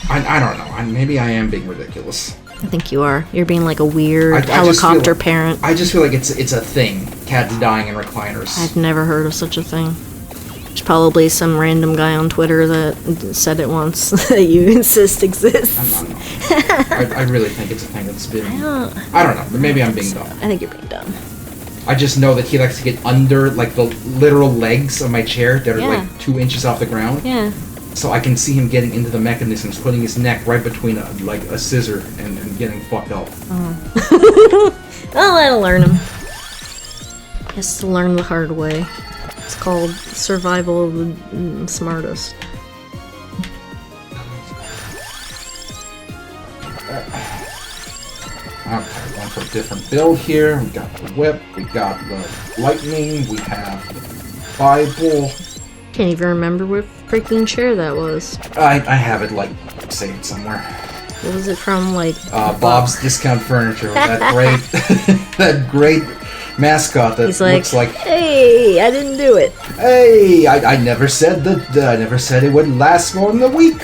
I don't know. Maybe I am being ridiculous. I think you are. You're being like a weird I just helicopter feel like- parent. I just feel like it's a thing. Cats dying in recliners. I've never heard of such a thing. There's probably some random guy on Twitter that said it once that you insist exists. I really think it's a thing that's been. I don't know, but maybe I'm being dumb. I think you're being dumb. I just know that he likes to get under like the literal legs of my chair that are Yeah. like 2 inches off the ground. Yeah. So I can see him getting into the mechanisms, putting his neck right between a scissor and getting fucked up. Well, that'll learn him. He has to learn the hard way. It's called survival of the smartest. Okay, going for a different build here. We got the whip, we got the lightning, we have the Bible. Can't even remember what freaking chair that was. I have it like saved somewhere. What was it from? Like Bob's Discount Furniture. That great, that great mascot that He's like, looks like. Hey, I didn't do it. Hey, I never said that. I never said it would last more than a week.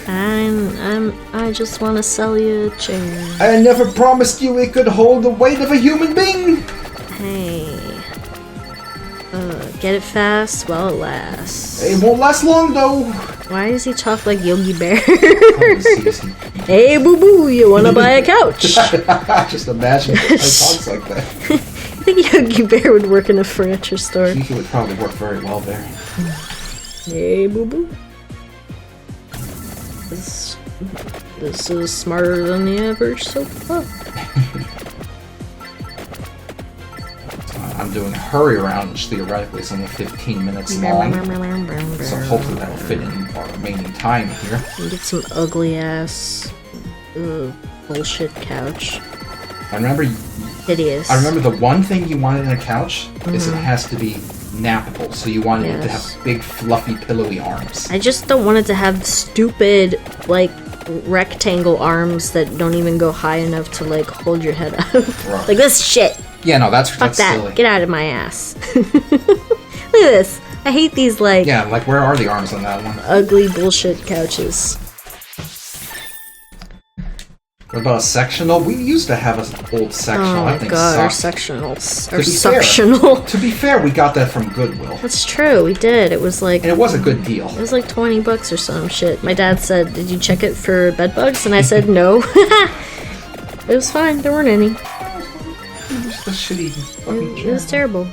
I just want to sell you a chair. I never promised you it could hold the weight of a human being. Hey. Get it fast while it lasts. It won't last long though. Why does he talk like Yogi Bear? Hey, Hey, boo boo, you wanna buy a couch? just imagine it talks like that. I think Yogi Bear would work in a furniture store. He would probably work very well there. Hey, boo boo. This is smarter than the average sofa. I'm doing a hurry around, which theoretically is only 15 minutes long. So hopefully that'll fit in our remaining time here. Get some ugly ass bullshit couch. I remember Hideous. I remember the one thing you wanted in a couch is it has to be nappable, so you wanted it to have big, fluffy, pillowy arms. I just don't want it to have stupid, like, rectangle arms that don't even go high enough to, like, hold your head up. Right. Like, this shit. Yeah, no, that's Fuck that. silly. Get out of my ass. Look at this. I hate these, like, Yeah, like, where are the arms on that one? ugly bullshit couches. What about a sectional? We used to have an old sectional. Oh I my think god, our sucked. sectionals. To Our be fair- suctional. To be fair, we got that from Goodwill. That's true, we did. It was like... And it was a good deal. It was like 20 bucks or some shit. My dad said, "Did you check it for bed bugs?" And I said, "No." It was fine. There weren't any. Just a shitty fucking It was terrible.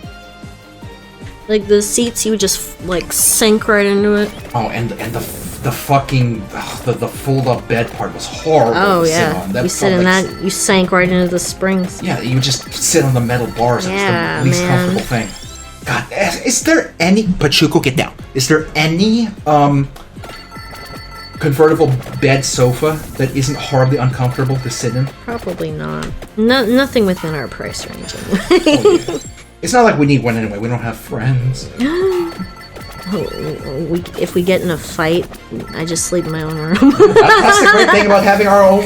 Like, the seats, you would just, like, sink right into it. Oh, and the fucking the fold up bed part was horrible. Oh, to sit yeah. on. That You sit felt in like that, you sank right into the springs. Yeah, you would just sit on the metal bars. Yeah, It's the least man. comfortable thing. God, is there any Pachuco, get down? Is there any convertible bed sofa that isn't horribly uncomfortable to sit in? Probably not. Nothing within our price range, anyway. Oh, yeah. It's not like we need one anyway. We don't have friends. If we get in a fight, I just sleep in my own room. That's the great thing about having our own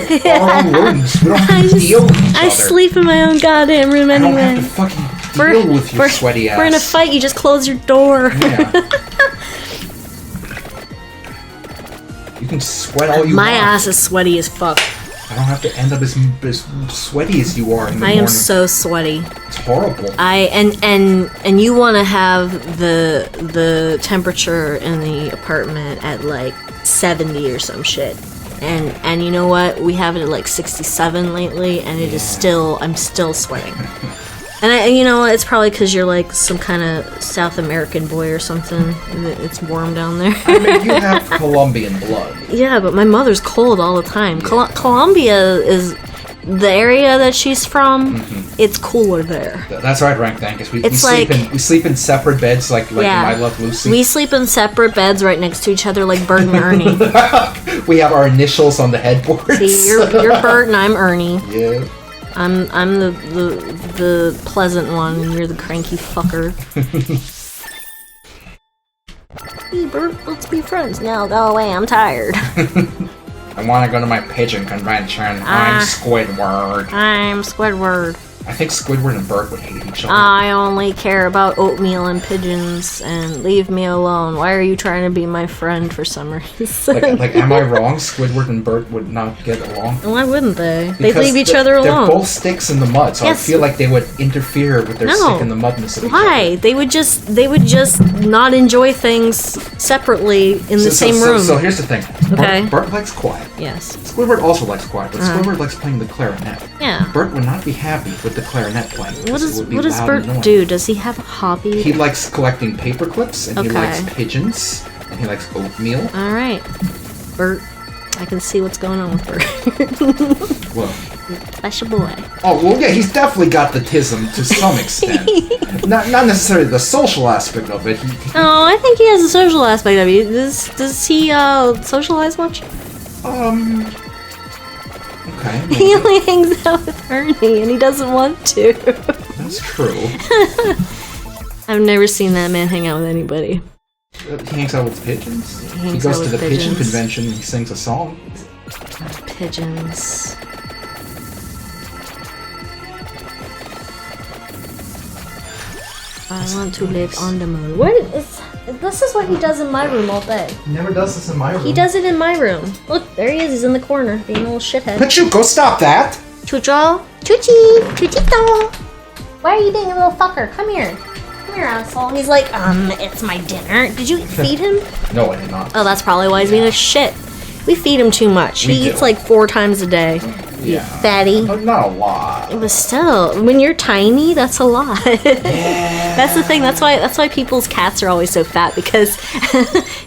rooms. We don't have to deal with each I other. sleep in my own goddamn room I don't anyway. have to fucking deal with your sweaty ass. We're in a fight, you just close your door. Yeah. You can sweat all you My want. ass is sweaty as fuck. I don't have to end up as sweaty as you are in the I morning. am so sweaty. It's horrible. And you want to have the temperature in the apartment at like 70 or some shit. And you know what? We have it at like 67 lately, and it is still, I'm still sweating. And you know, it's probably because you're like some kind of South American boy or something. And it's warm down there. I mean, you have Colombian blood. Yeah, but my mother's cold all the time. Yeah. Colombia is the area that she's from. It's cooler there. That's right, Rank Dankus. We It's we sleep in separate beds like Yeah. in I Love Lucy. We sleep in separate beds right next to each other like Bert and Ernie. We have our initials on the headboards. See, you're Bert and I'm Ernie. Yeah. I'm the pleasant one, and you're the cranky fucker. Hey Bert, let's be friends. No, go away. I'm tired. I want to go to my pigeon convention. I'm Squidward. I'm Squidward. I think Squidward and Bert would hate each other. I only care about oatmeal and pigeons, and leave me alone. Why are you trying to be my friend for some reason? like, am I wrong? Squidward and Bert would not get along? Why wouldn't they? They Because leave each other They're alone. both sticks in the mud, so Yes. I feel like they would interfere with their No. stick in the mudness of each Why? other. They would just not enjoy things separately in the same room. So here's the thing. Okay. Bert likes quiet. Yes. Squidward also likes quiet, but Squidward likes playing the clarinet. Yeah. Bert would not be happy with the clarinet playing. What because it does would be what does loud Bert and annoying. do? Does he have a hobby? He likes collecting paper clips, and he Okay. likes pigeons, and he likes oatmeal. All right, Bert. I can see what's going on with Bert. Well, Special boy. oh well, yeah, he's definitely got the tism to some extent. not necessarily the social aspect of it. Oh, I think he has a social aspect of it. Does he socialize much? Okay, He maybe. only hangs out with Ernie, and he doesn't want to. That's true. I've never seen that man hang out with anybody. He hangs out with pigeons. He hangs goes out to the with pigeon pigeons. convention and he sings a song. Pigeons. I want to live on the moon. This is what he does in my room all day. He never does this in my room. He does it in my room. Look, there he is. He's in the corner, being a little shithead. Pachuco, stop that! Chucho, Chuchi, Chuchito. Why are you being a little fucker? Come here. Come here, asshole. He's like, it's my dinner. Did you feed him? No, I did not. Oh, that's probably why he's being a shit. We feed him too much. We He do. eats like 4 times a day. Yeah. fatty. But not a lot. But still, when you're tiny, that's a lot. That's the thing. That's why people's cats are always so fat, because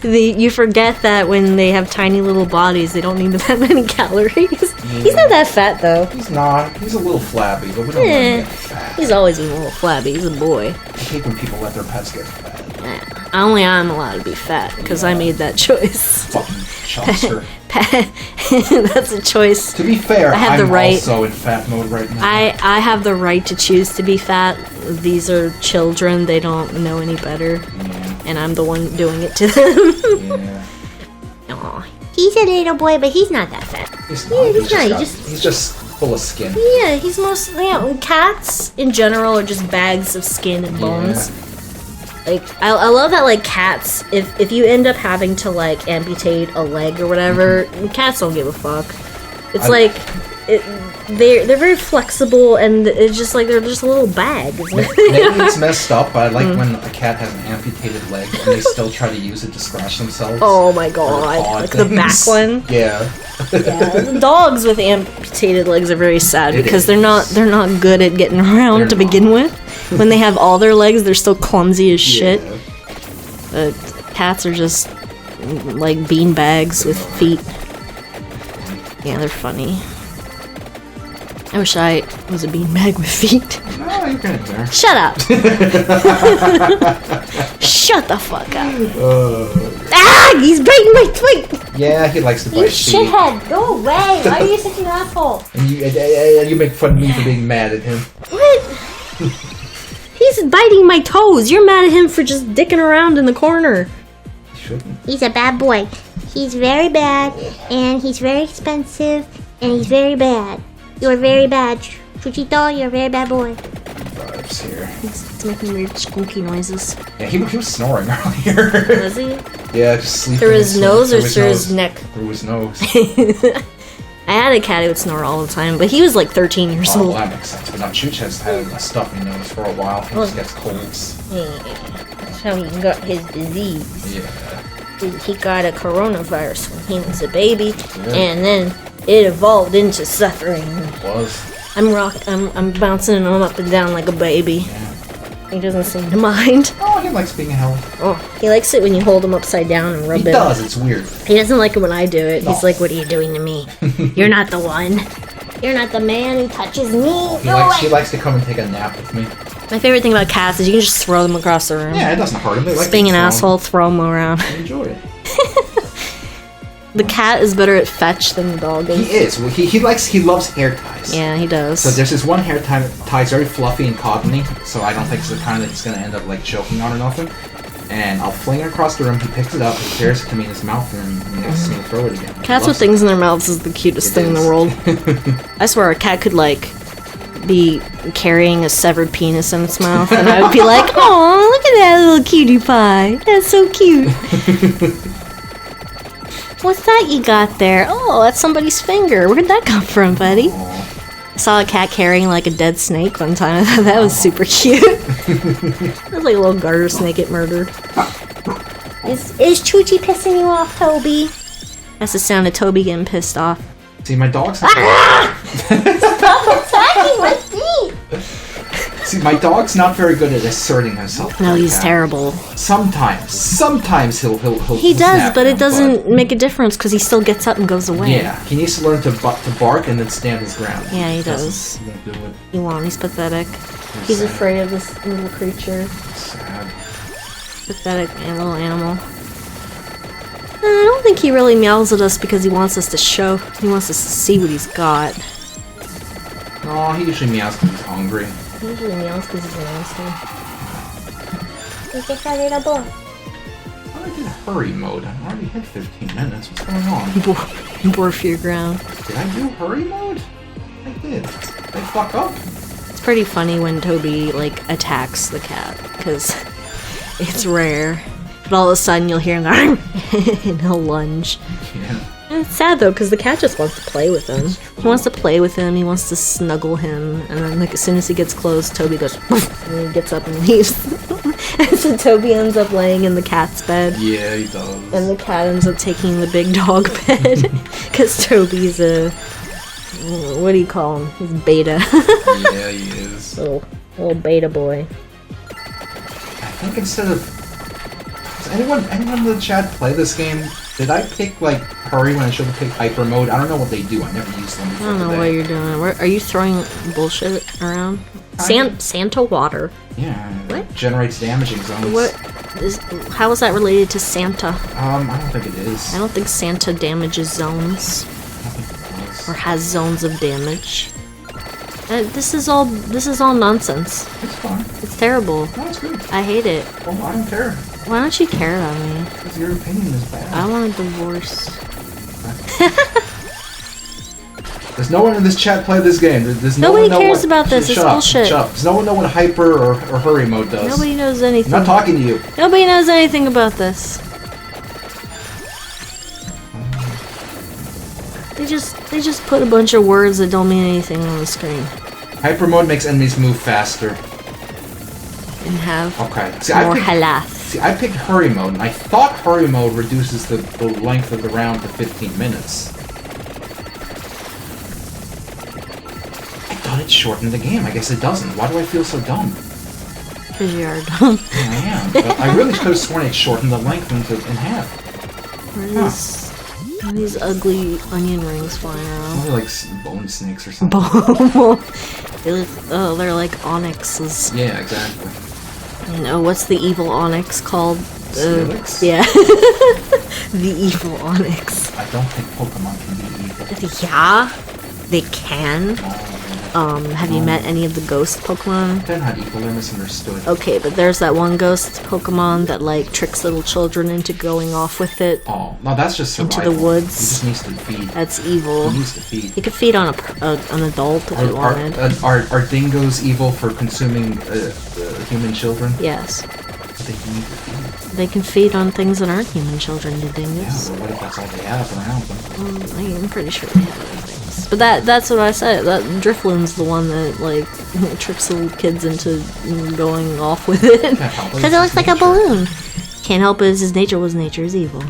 you forget that when they have tiny little bodies, they don't need that many calories. Yeah. He's not that fat though. He's not. He's a little flabby, but we don't want him to get fat. He's always been a little flabby. He's a boy. I hate when people let their pets get fat. Only I'm allowed to be fat because I made that choice. Fucking chumster. That's a choice. To be fair, I have I'm the right- also in fat mode right now. I have the right to choose to be fat. These are children. They don't know any better. Yeah. And I'm the one doing it to them. Yeah. Aw. He's a little boy, but he's not that fat. He's Yeah, not. he's not, he got- just- he's just full of skin. Yeah, he's mostly, cats in general are just bags of skin and bones. Yeah. Like, I love that, like, cats, if you end up having to, like, amputate a leg or whatever, cats don't give a fuck. It's they're very flexible, and it's just like, they're just little bags. Maybe it's messed up, but I like when a cat has an amputated leg and they still try to use it to scratch themselves. Oh my Or god, paw like the back things. one. Yeah. Yeah, dogs with amputated legs are very sad It because is. they're not good at getting around They're to begin with. When they have all their legs, they're still clumsy as shit. Yeah. But cats are just like bean bags with feet. Yeah, they're funny. I wish I was a beanbag with feet. No, you're getting there. Shut up! Shut the fuck up! Ah! He's biting my twig! Yeah, he likes to You bite feet. shithead! Go away! Why are you such an asshole? And you make fun of me for being mad at him. What? He's biting my toes. You're mad at him for just dicking around in the corner. You shouldn't. He's a bad boy. He's very bad, and he's very expensive, and he's very bad. You're very bad. Chuchito, you're a very bad boy. Vibes here. It's making weird squeaky noises. Yeah, he was snoring earlier. Was he? Yeah, just sleeping. Through his and nose or through through his neck? Through his nose. I had a cat who would snore all the time, but he was like 13 years Oh, well, old. that makes sense. But now Chooch has had a stuffy nose for a while. He just gets colds. That's how he got his disease. Yeah. He got a coronavirus when he was a baby, and then it evolved into suffering. It was. I'm bouncing him up and down like a baby. Yeah. He doesn't seem to mind. Oh, he likes being held. Oh, he likes it when you hold him upside down and rub He it. does. It's weird. He doesn't like it when I do it. He's No. like, "What are you doing to me? You're not the one. You're not the man who touches me." He likes to come and take a nap with me. My favorite thing about cats is you can just throw them across the room. Yeah, it doesn't hurt him. They like Being an being thrown. asshole, throw them around. They enjoy it. The cat is better at fetch than the dog He is. is. Well, he loves hair ties. Yeah, he does. So there's this one hair tie is very fluffy and cottony, so I don't think it's the kind that he's gonna end up like choking on or nothing. And I'll fling it across the room. He picks it up, he tears it to me in his mouth, and then he makes me throw it again. He Cats with loves it. things in their mouths is the cutest It thing in the is. world. I swear a cat could like be carrying a severed penis in its mouth, and I would be like, "Oh, look at that little cutie pie. That's so cute." What's that you got there? Oh, that's somebody's finger. Where'd that come from, buddy? Aw. I saw a cat carrying like a dead snake one time. I thought that was super cute. It was like a little garter snake it murdered. Is Choochie pissing you off, Toby? That's the sound of Toby getting pissed off. See, my dog's Attacking my feet! See, my dog's not very good at asserting himself. No, like he's that. terrible. Sometimes he'll He does, snap but him, it doesn't make a difference because he still gets up and goes away. Yeah, he needs to learn to bark and then stand his ground. Yeah, he doesn't- does. He won't do it. He won't. He's pathetic. He's sad. afraid of this little creature. Sad. Pathetic little animal. I don't think he really meows at us because he wants us to show. He wants us to see what he's got. Oh, he usually meows because he's hungry. He usually meows because he's an asshole. He's just a little boy. I did hurry mode. I already hit 15 minutes. What's going on? Bore for your ground. Did I do hurry mode? I did. Did I fuck up? It's pretty funny when Toby like attacks the cat because it's rare. But all of a sudden you'll hear him go, and he'll lunge. Yeah. And it's sad though, because the cat just wants to play with him. He wants to play with him, he wants to snuggle him, and then like as soon as he gets close, Toby goes, and then he gets up and leaves. And so Toby ends up laying in the cat's bed, Yeah, he does. and the cat ends up taking the big dog bed, because Toby's a What do you call him? He's beta. Yeah, he is. Little beta boy. I think instead of... Does anyone in the chat play this game? Did I pick, like, Hurry when I should have picked Hyper Mode? I don't know what they do. I never used them I before don't know today. what you're doing. Are you throwing bullshit around? Santa water. Yeah, What? it generates damaging zones. How is that related to Santa? I don't think it is. I don't think Santa damages zones I don't think it was. or has zones of damage. This is all nonsense. It's fine. It's terrible. No, it's good. I hate it. Well, I don't care. Why don't you care about me? Because your opinion is bad. I want a divorce. Does no one in this chat play this game? Does no Nobody one know cares what... about this. It's Shut up, bullshit. Shut up. Does no one know what Hyper or Hurry Mode does? Nobody knows I'm anything. not talking to you. Nobody knows anything about this. They just put a bunch of words that don't mean anything on the screen. Hyper Mode makes enemies move faster. And have Okay. more health. See, I picked Hurry Mode, and I thought Hurry Mode reduces the length of the round to 15 minutes. I thought it shortened the game. I guess it doesn't. Why do I feel so dumb? Because you are dumb. Yeah, I am. But I really could have sworn it shortened the length in half. What are these ugly onion rings flying around? They're like bone snakes or something. They're like onyxes. Yeah, exactly. No, what's the evil onyx called? Steelix? Yeah. The evil onyx. I don't think Pokemon can be evil. Yeah, they can. Have you met any of the ghost Pokemon? They're not evil, they're misunderstood. Okay, but there's that one ghost Pokemon that like tricks little children into going off with it. Oh, no, that's just Into survival. the woods. He just needs to feed. That's evil. He needs to feed. You could feed on an adult if you wanted. Are dingoes evil for consuming human children? Yes. They need to feed. They can feed on things that aren't human children, the Yeah, dingoes. but what if that's all they have around them? I'm pretty sure they have other things. But that's what I said. That Drifloon's the one that like tricks little kids into going off with it. Can't help it, Because it it's looks his like a nature. balloon. Can't help it. It's his nature was nature is evil. No.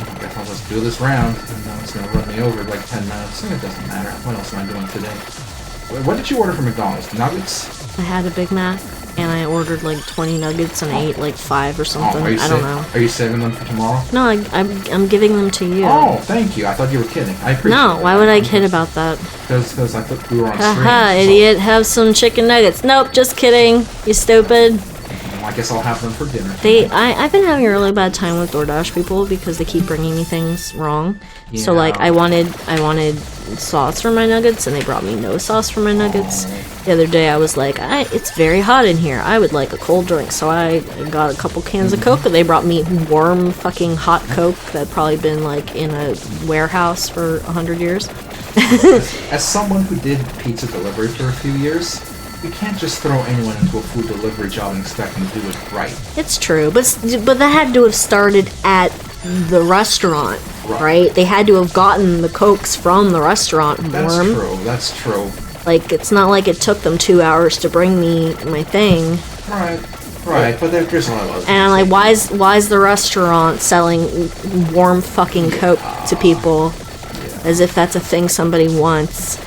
I guess I'll just do this round, and then it's gonna run me over like 10 minutes. It doesn't matter. What else am I doing today? What did you order from McDonald's? Nuggets? I had a Big Mac and I ordered like 20 nuggets and I ate like 5 or something. I don't know. Are you saving them for tomorrow? No, I'm giving them to you. Oh, thank you. I thought you were kidding. I appreciate No, it. why would I kid about that? Because I thought we were on stream. Haha, so- idiot. Have some chicken nuggets. Nope, just kidding. You stupid. Well, I guess I'll have them for dinner. I've been having a really bad time with DoorDash people because they keep bringing me things wrong. So like Yeah. I wanted sauce for my nuggets and they brought me no sauce for my nuggets. The other day I was like, it's very hot in here. I would like a cold drink. So I got a couple cans of Coke and they brought me warm fucking hot Coke that probably been like in a warehouse for 100 years. As someone who did pizza delivery for a few years, you can't just throw anyone into a food delivery job and expect them to do it right. It's true, but that had to have started at the restaurant, right? They had to have gotten the Cokes from the restaurant That's warm. true. That's true. Like, it's not like it took them 2 hours to bring me my thing. Right. But there's a lot of other And I'm like, things. why is the restaurant selling warm fucking Coke to people? As if that's a thing somebody wants.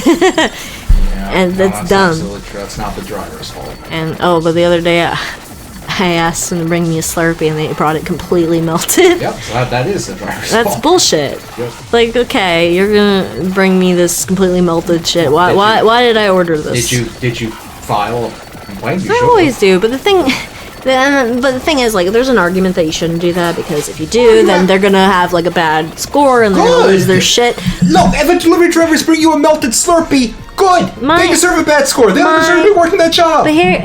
Yeah, and that's dumb. Absolutely true. That's not the driver's fault. And, but the other day, I asked them to bring me a Slurpee and they brought it completely melted. Yep, so that is the driver's That's fault. bullshit. Yep. Like, okay, you're gonna bring me this completely melted shit. Why did I order this? Did you file a complaint? You I should always do, but the thing is, like, there's an argument that you shouldn't do that because if you do, then they're gonna have like a bad score and they're gonna lose their shit. Look, if the delivery drivers bring you a melted Slurpee, good. They deserve a bad score. They don't deserve to be working that job. But here,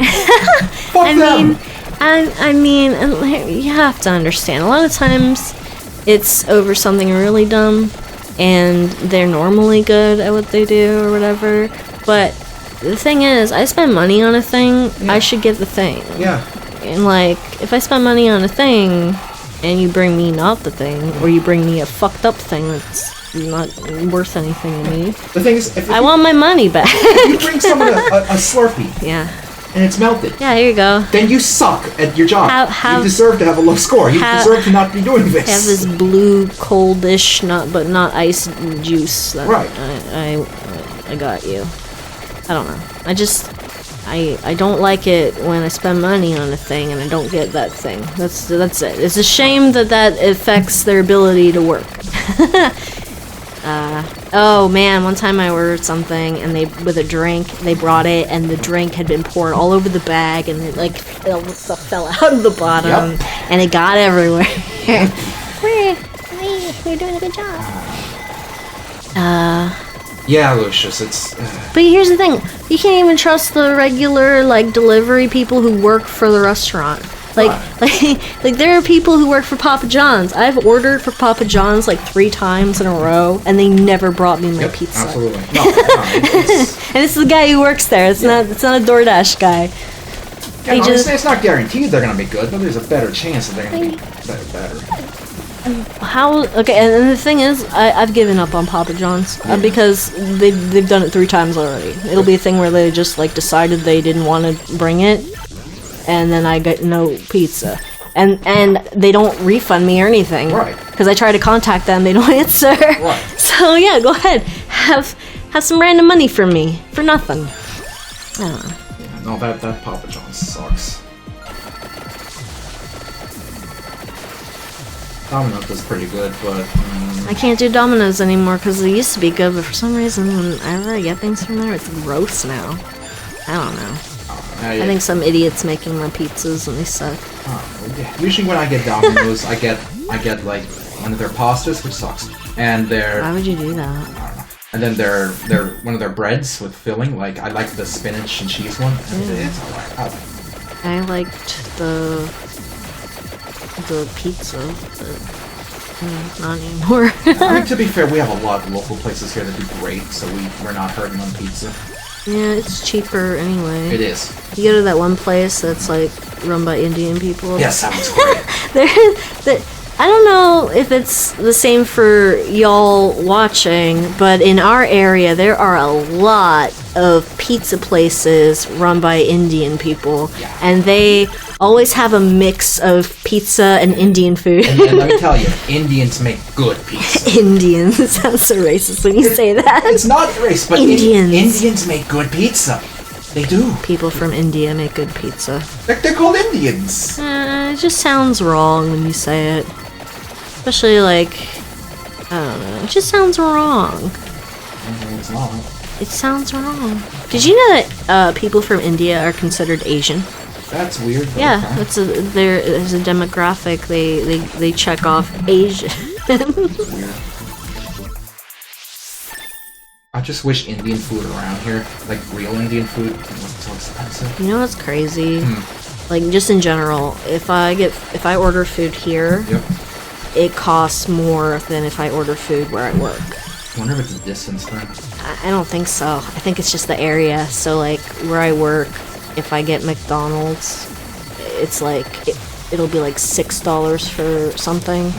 Fuck them. I mean, you have to understand. A lot of times, it's over something really dumb, and they're normally good at what they do or whatever. But the thing is, I spend money on a thing. I should get the thing. Yeah. And like, if I spend money on a thing, and you bring me not the thing, or you bring me a fucked up thing that's not worth anything to me, The thing is, if I want my money back. you bring someone a Slurpee, Yeah. and it's melted. Yeah, here you go. Then you suck at your job. You deserve to have a low score. You deserve to not be doing this. Have this blue, coldish, but not ice juice. Right. I got you. I don't know. I don't like it when I spend money on a thing and I don't get that thing. That's it. It's a shame that affects their ability to work. Oh man, one time I ordered something and with a drink, they brought it and the drink had been poured all over the bag and it like fell out of the bottom and it got everywhere. You're doing a good job. Yeah, Lucius, it's... But here's the thing, you can't even trust the regular, like, delivery people who work for the restaurant. Like there are people who work for Papa John's. I've ordered for Papa John's like 3 times in a row, and they never brought me my pizza. Absolutely. No, and it's the guy who works there. It's not a DoorDash guy. Yeah, it's not guaranteed they're gonna be good, but there's a better chance that they're gonna be better. Okay, and the thing is, I've given up on Papa John's because they've done it 3 times already. It'll be a thing where they just like decided they didn't want to bring it, and then I get no pizza, and they don't refund me or anything. Right. Because I try to contact them, they don't answer. Right. So yeah, go ahead, have some random money from me for nothing. I don't know. Yeah, no, that Papa John's sucks. Domino's does pretty good, but... I can't do Domino's anymore because they used to be good, but for some reason, whenever I get things from there, it's gross now. I don't know. I think some idiot's making my pizzas and they suck. Usually when I get Domino's, I get like one of their pastas, which sucks, and their... Why would you do that? I don't know. And then their one of their breads with filling. Like I like the spinach and cheese one. It's alright. I liked the pizza, but not anymore. I mean, to be fair, we have a lot of local places here that do great, so we're not hurting on pizza. Yeah, it's cheaper anyway. It is. You go to that one place that's like run by Indian people. Yes, that was great. I don't know if it's the same for y'all watching, but in our area there are a lot of pizza places run by Indian people, and they always have a mix of pizza and Indian food. And let me tell you, Indians make good pizza. Indians. It sounds so racist when you say that. It's not racist, but Indians make good pizza. They do. People from India make good pizza. They're called Indians. It just sounds wrong when you say it. Especially like, I don't know, it just sounds wrong. It's not. It sounds wrong. Did you know that people from India are considered Asian? That's weird. Yeah, there's a demographic. They check off Asian. Weird. I just wish Indian food around here, like real Indian food, wasn't so expensive. You know what's crazy? Like just in general, if I order food here, it costs more than if I order food where I work. I wonder if it's a distance thing. I don't think so. I think it's just the area. So like where I work, if I get McDonald's, it's like it'll be like $6 for something.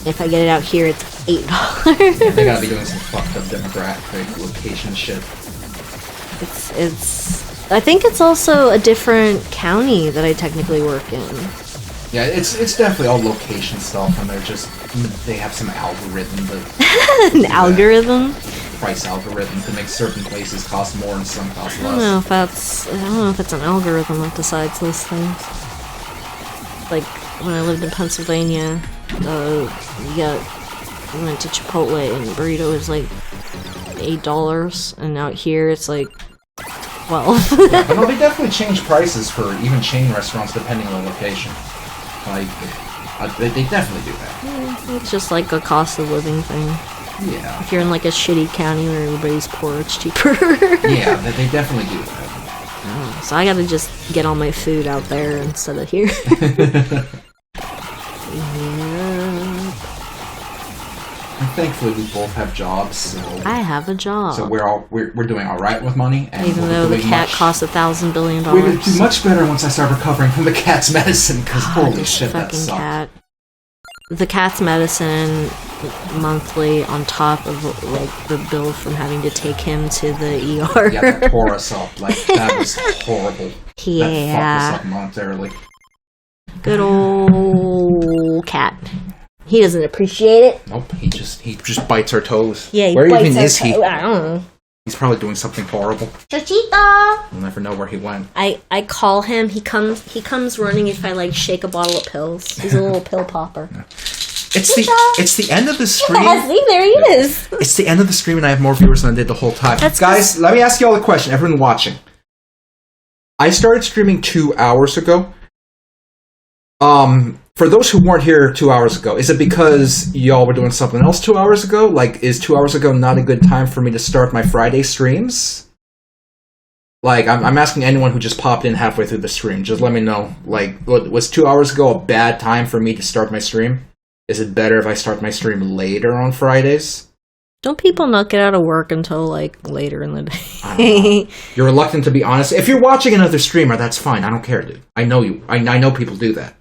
If I get it out here, it's $8. They gotta be doing some fucked up demographic location shit. It's. I think it's also a different county that I technically work in. Yeah, it's definitely all location stuff, and they have some algorithm that An algorithm? Price algorithm to make certain places cost more and some cost less. I don't know if it's an algorithm that decides those things. Like when I lived in Pennsylvania, we went to Chipotle and the burrito was like $8, and out here it's like 12. Yeah, but no, they definitely change prices for even chain restaurants depending on the location. Like, they definitely do that. It's just like a cost of living thing. Yeah. If you're in like a shitty county where everybody's poor, it's cheaper. Yeah, they definitely do that. So I gotta just get all my food out there instead of here. And thankfully, we both have jobs, so... I have a job. So we're doing alright with money, and even though the cat costs $1,000 billion. We're gonna do much better once I start recovering from the cat's medicine, because holy shit, that sucked. Cat. the cat's medicine monthly on top of like the bill from having to take him to the ER. Yeah, that tore us up. Like, that was horrible. Yeah. That fucked us up momentarily. Good old cat. He doesn't appreciate it. Nope, he just bites our toes. Yeah, he where bites even our is he? I don't know. He's probably doing something horrible. Chochito! We'll never know where he went. I call him. He comes running if I like shake a bottle of pills. He's a little pill popper. It's the end of the stream. Yeah, see, there he is. It's the end of the stream, and I have more viewers than I did the whole time. That's Guys, let me ask you all a question. Everyone watching, I started streaming 2 hours ago. For those who weren't here 2 hours ago, is it because y'all were doing something else 2 hours ago? Like, is 2 hours ago not a good time for me to start my Friday streams? Like, I'm asking anyone who just popped in halfway through the stream. Just let me know. Like, was 2 hours ago a bad time for me to start my stream? Is it better if I start my stream later on Fridays? Don't people not get out of work until like later in the day? I don't know. You're reluctant to be honest. If you're watching another streamer, that's fine. I don't care, dude. I know you. I know people do that.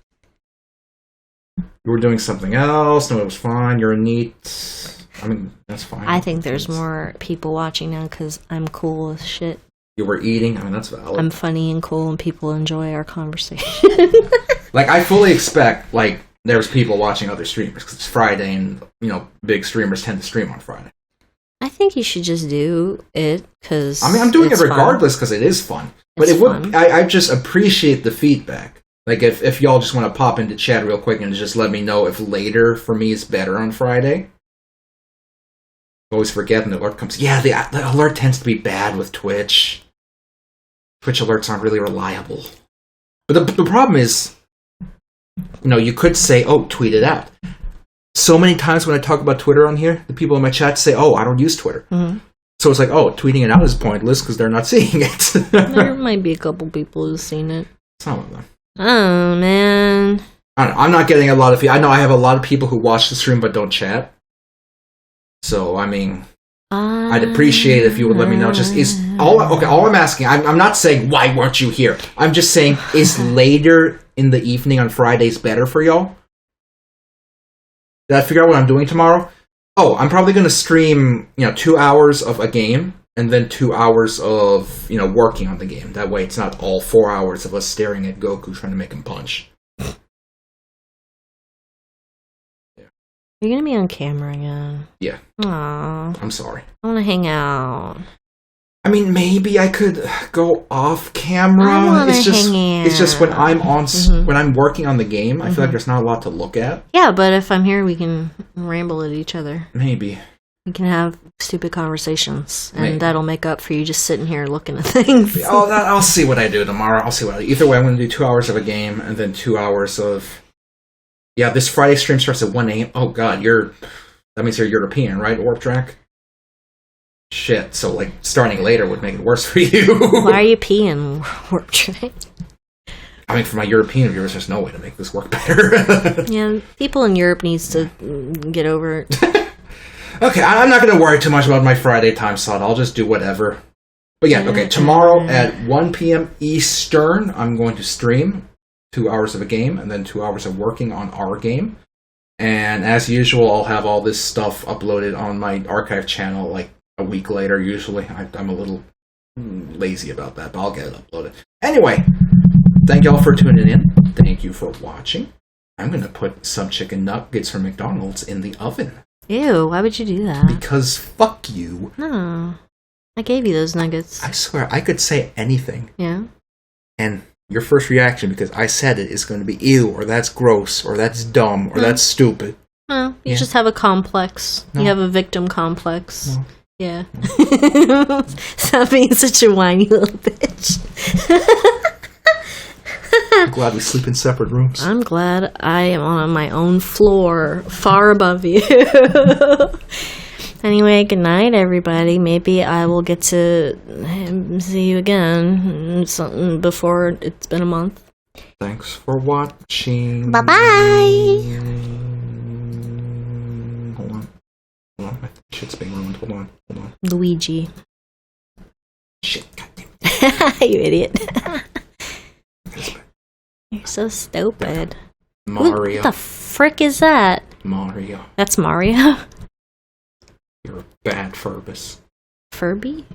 You were doing something else. No, it was fine. You're a neat. I mean, that's fine. I think there's more people watching now because I'm cool as shit. You were eating. I mean, that's valid. I'm funny and cool, and people enjoy our conversation. Like, I fully expect, like, there's people watching other streamers because it's Friday, and big streamers tend to stream on Friday. I think you should just do it because I mean, I'm doing it regardless because it is fun. But it's it would. I just appreciate the feedback. Like, if y'all just want to pop into chat real quick and just let me know if later for me is better on Friday. Always forget when the alert comes. Yeah, the alert tends to be bad with Twitch. Twitch alerts aren't really reliable. But the problem is, you could say, oh, tweet it out. So many times when I talk about Twitter on here, the people in my chat say, oh, I don't use Twitter. Mm-hmm. So it's like, oh, tweeting it out is pointless because they're not seeing it. There might be a couple people who've seen it. Some of them. Oh, man. I don't know. I'm not getting a lot of... I know I have a lot of people who watch the stream but don't chat. So, I mean... I'd appreciate it if you would let me know. Just all I'm asking... I'm not saying, why weren't you here? I'm just saying, is later in the evening on Fridays better for y'all? Did I figure out what I'm doing tomorrow? Oh, I'm probably going to stream, 2 hours of a game... and then 2 hours of, working on the game. That way it's not all 4 hours of us staring at Goku trying to make him punch. Yeah. You're gonna be on camera again. Yeah. Aww. I'm sorry. I wanna hang out. I mean, maybe I could go off camera. I wanna it's just when I'm on, when I'm working on the game, I feel like there's not a lot to look at. Yeah, but if I'm here, we can ramble at each other. Maybe. We can have stupid conversations, and that'll make up for you just sitting here looking at things. I'll see what I do tomorrow. Either way, I'm going to do 2 hours of a game, and then 2 hours of... Yeah, this Friday stream starts at 1 a.m. Oh, God, that means you're European, right, Warp Track? Shit, so, like, starting later would make it worse for you. Why are you peeing, Warp Track? I mean, for my European viewers, there's no way to make this work better. Yeah, people in Europe needs to get over it. Okay, I'm not going to worry too much about my Friday time slot. I'll just do whatever. But yeah, okay, tomorrow at 1 p.m. Eastern, I'm going to stream 2 hours of a game and then 2 hours of working on our game. And as usual, I'll have all this stuff uploaded on my archive channel like a week later, usually. I'm a little lazy about that, but I'll get it uploaded. Anyway, thank y'all for tuning in. Thank you for watching. I'm going to put some chicken nuggets from McDonald's in the oven. Ew, why would you do that? Because fuck you. No. I gave you those nuggets. I swear, I could say anything. Yeah? And your first reaction, because I said it, is going to be ew, or that's gross, or that's dumb, or that's stupid. No, you just have a complex. No. You have a victim complex. No. Yeah. Stop being such a whiny little bitch. I'm glad we sleep in separate rooms. I'm glad I am on my own floor, far above you. Anyway, good night, everybody. Maybe I will get to see you again before it's been a month. Thanks for watching. Bye-bye. Hold on. My shit's being ruined. Hold on. Luigi. Shit, goddamn. You idiot. You're so stupid. Mario. What the frick is that? Mario. That's Mario? You're a bad Furbus. Furby?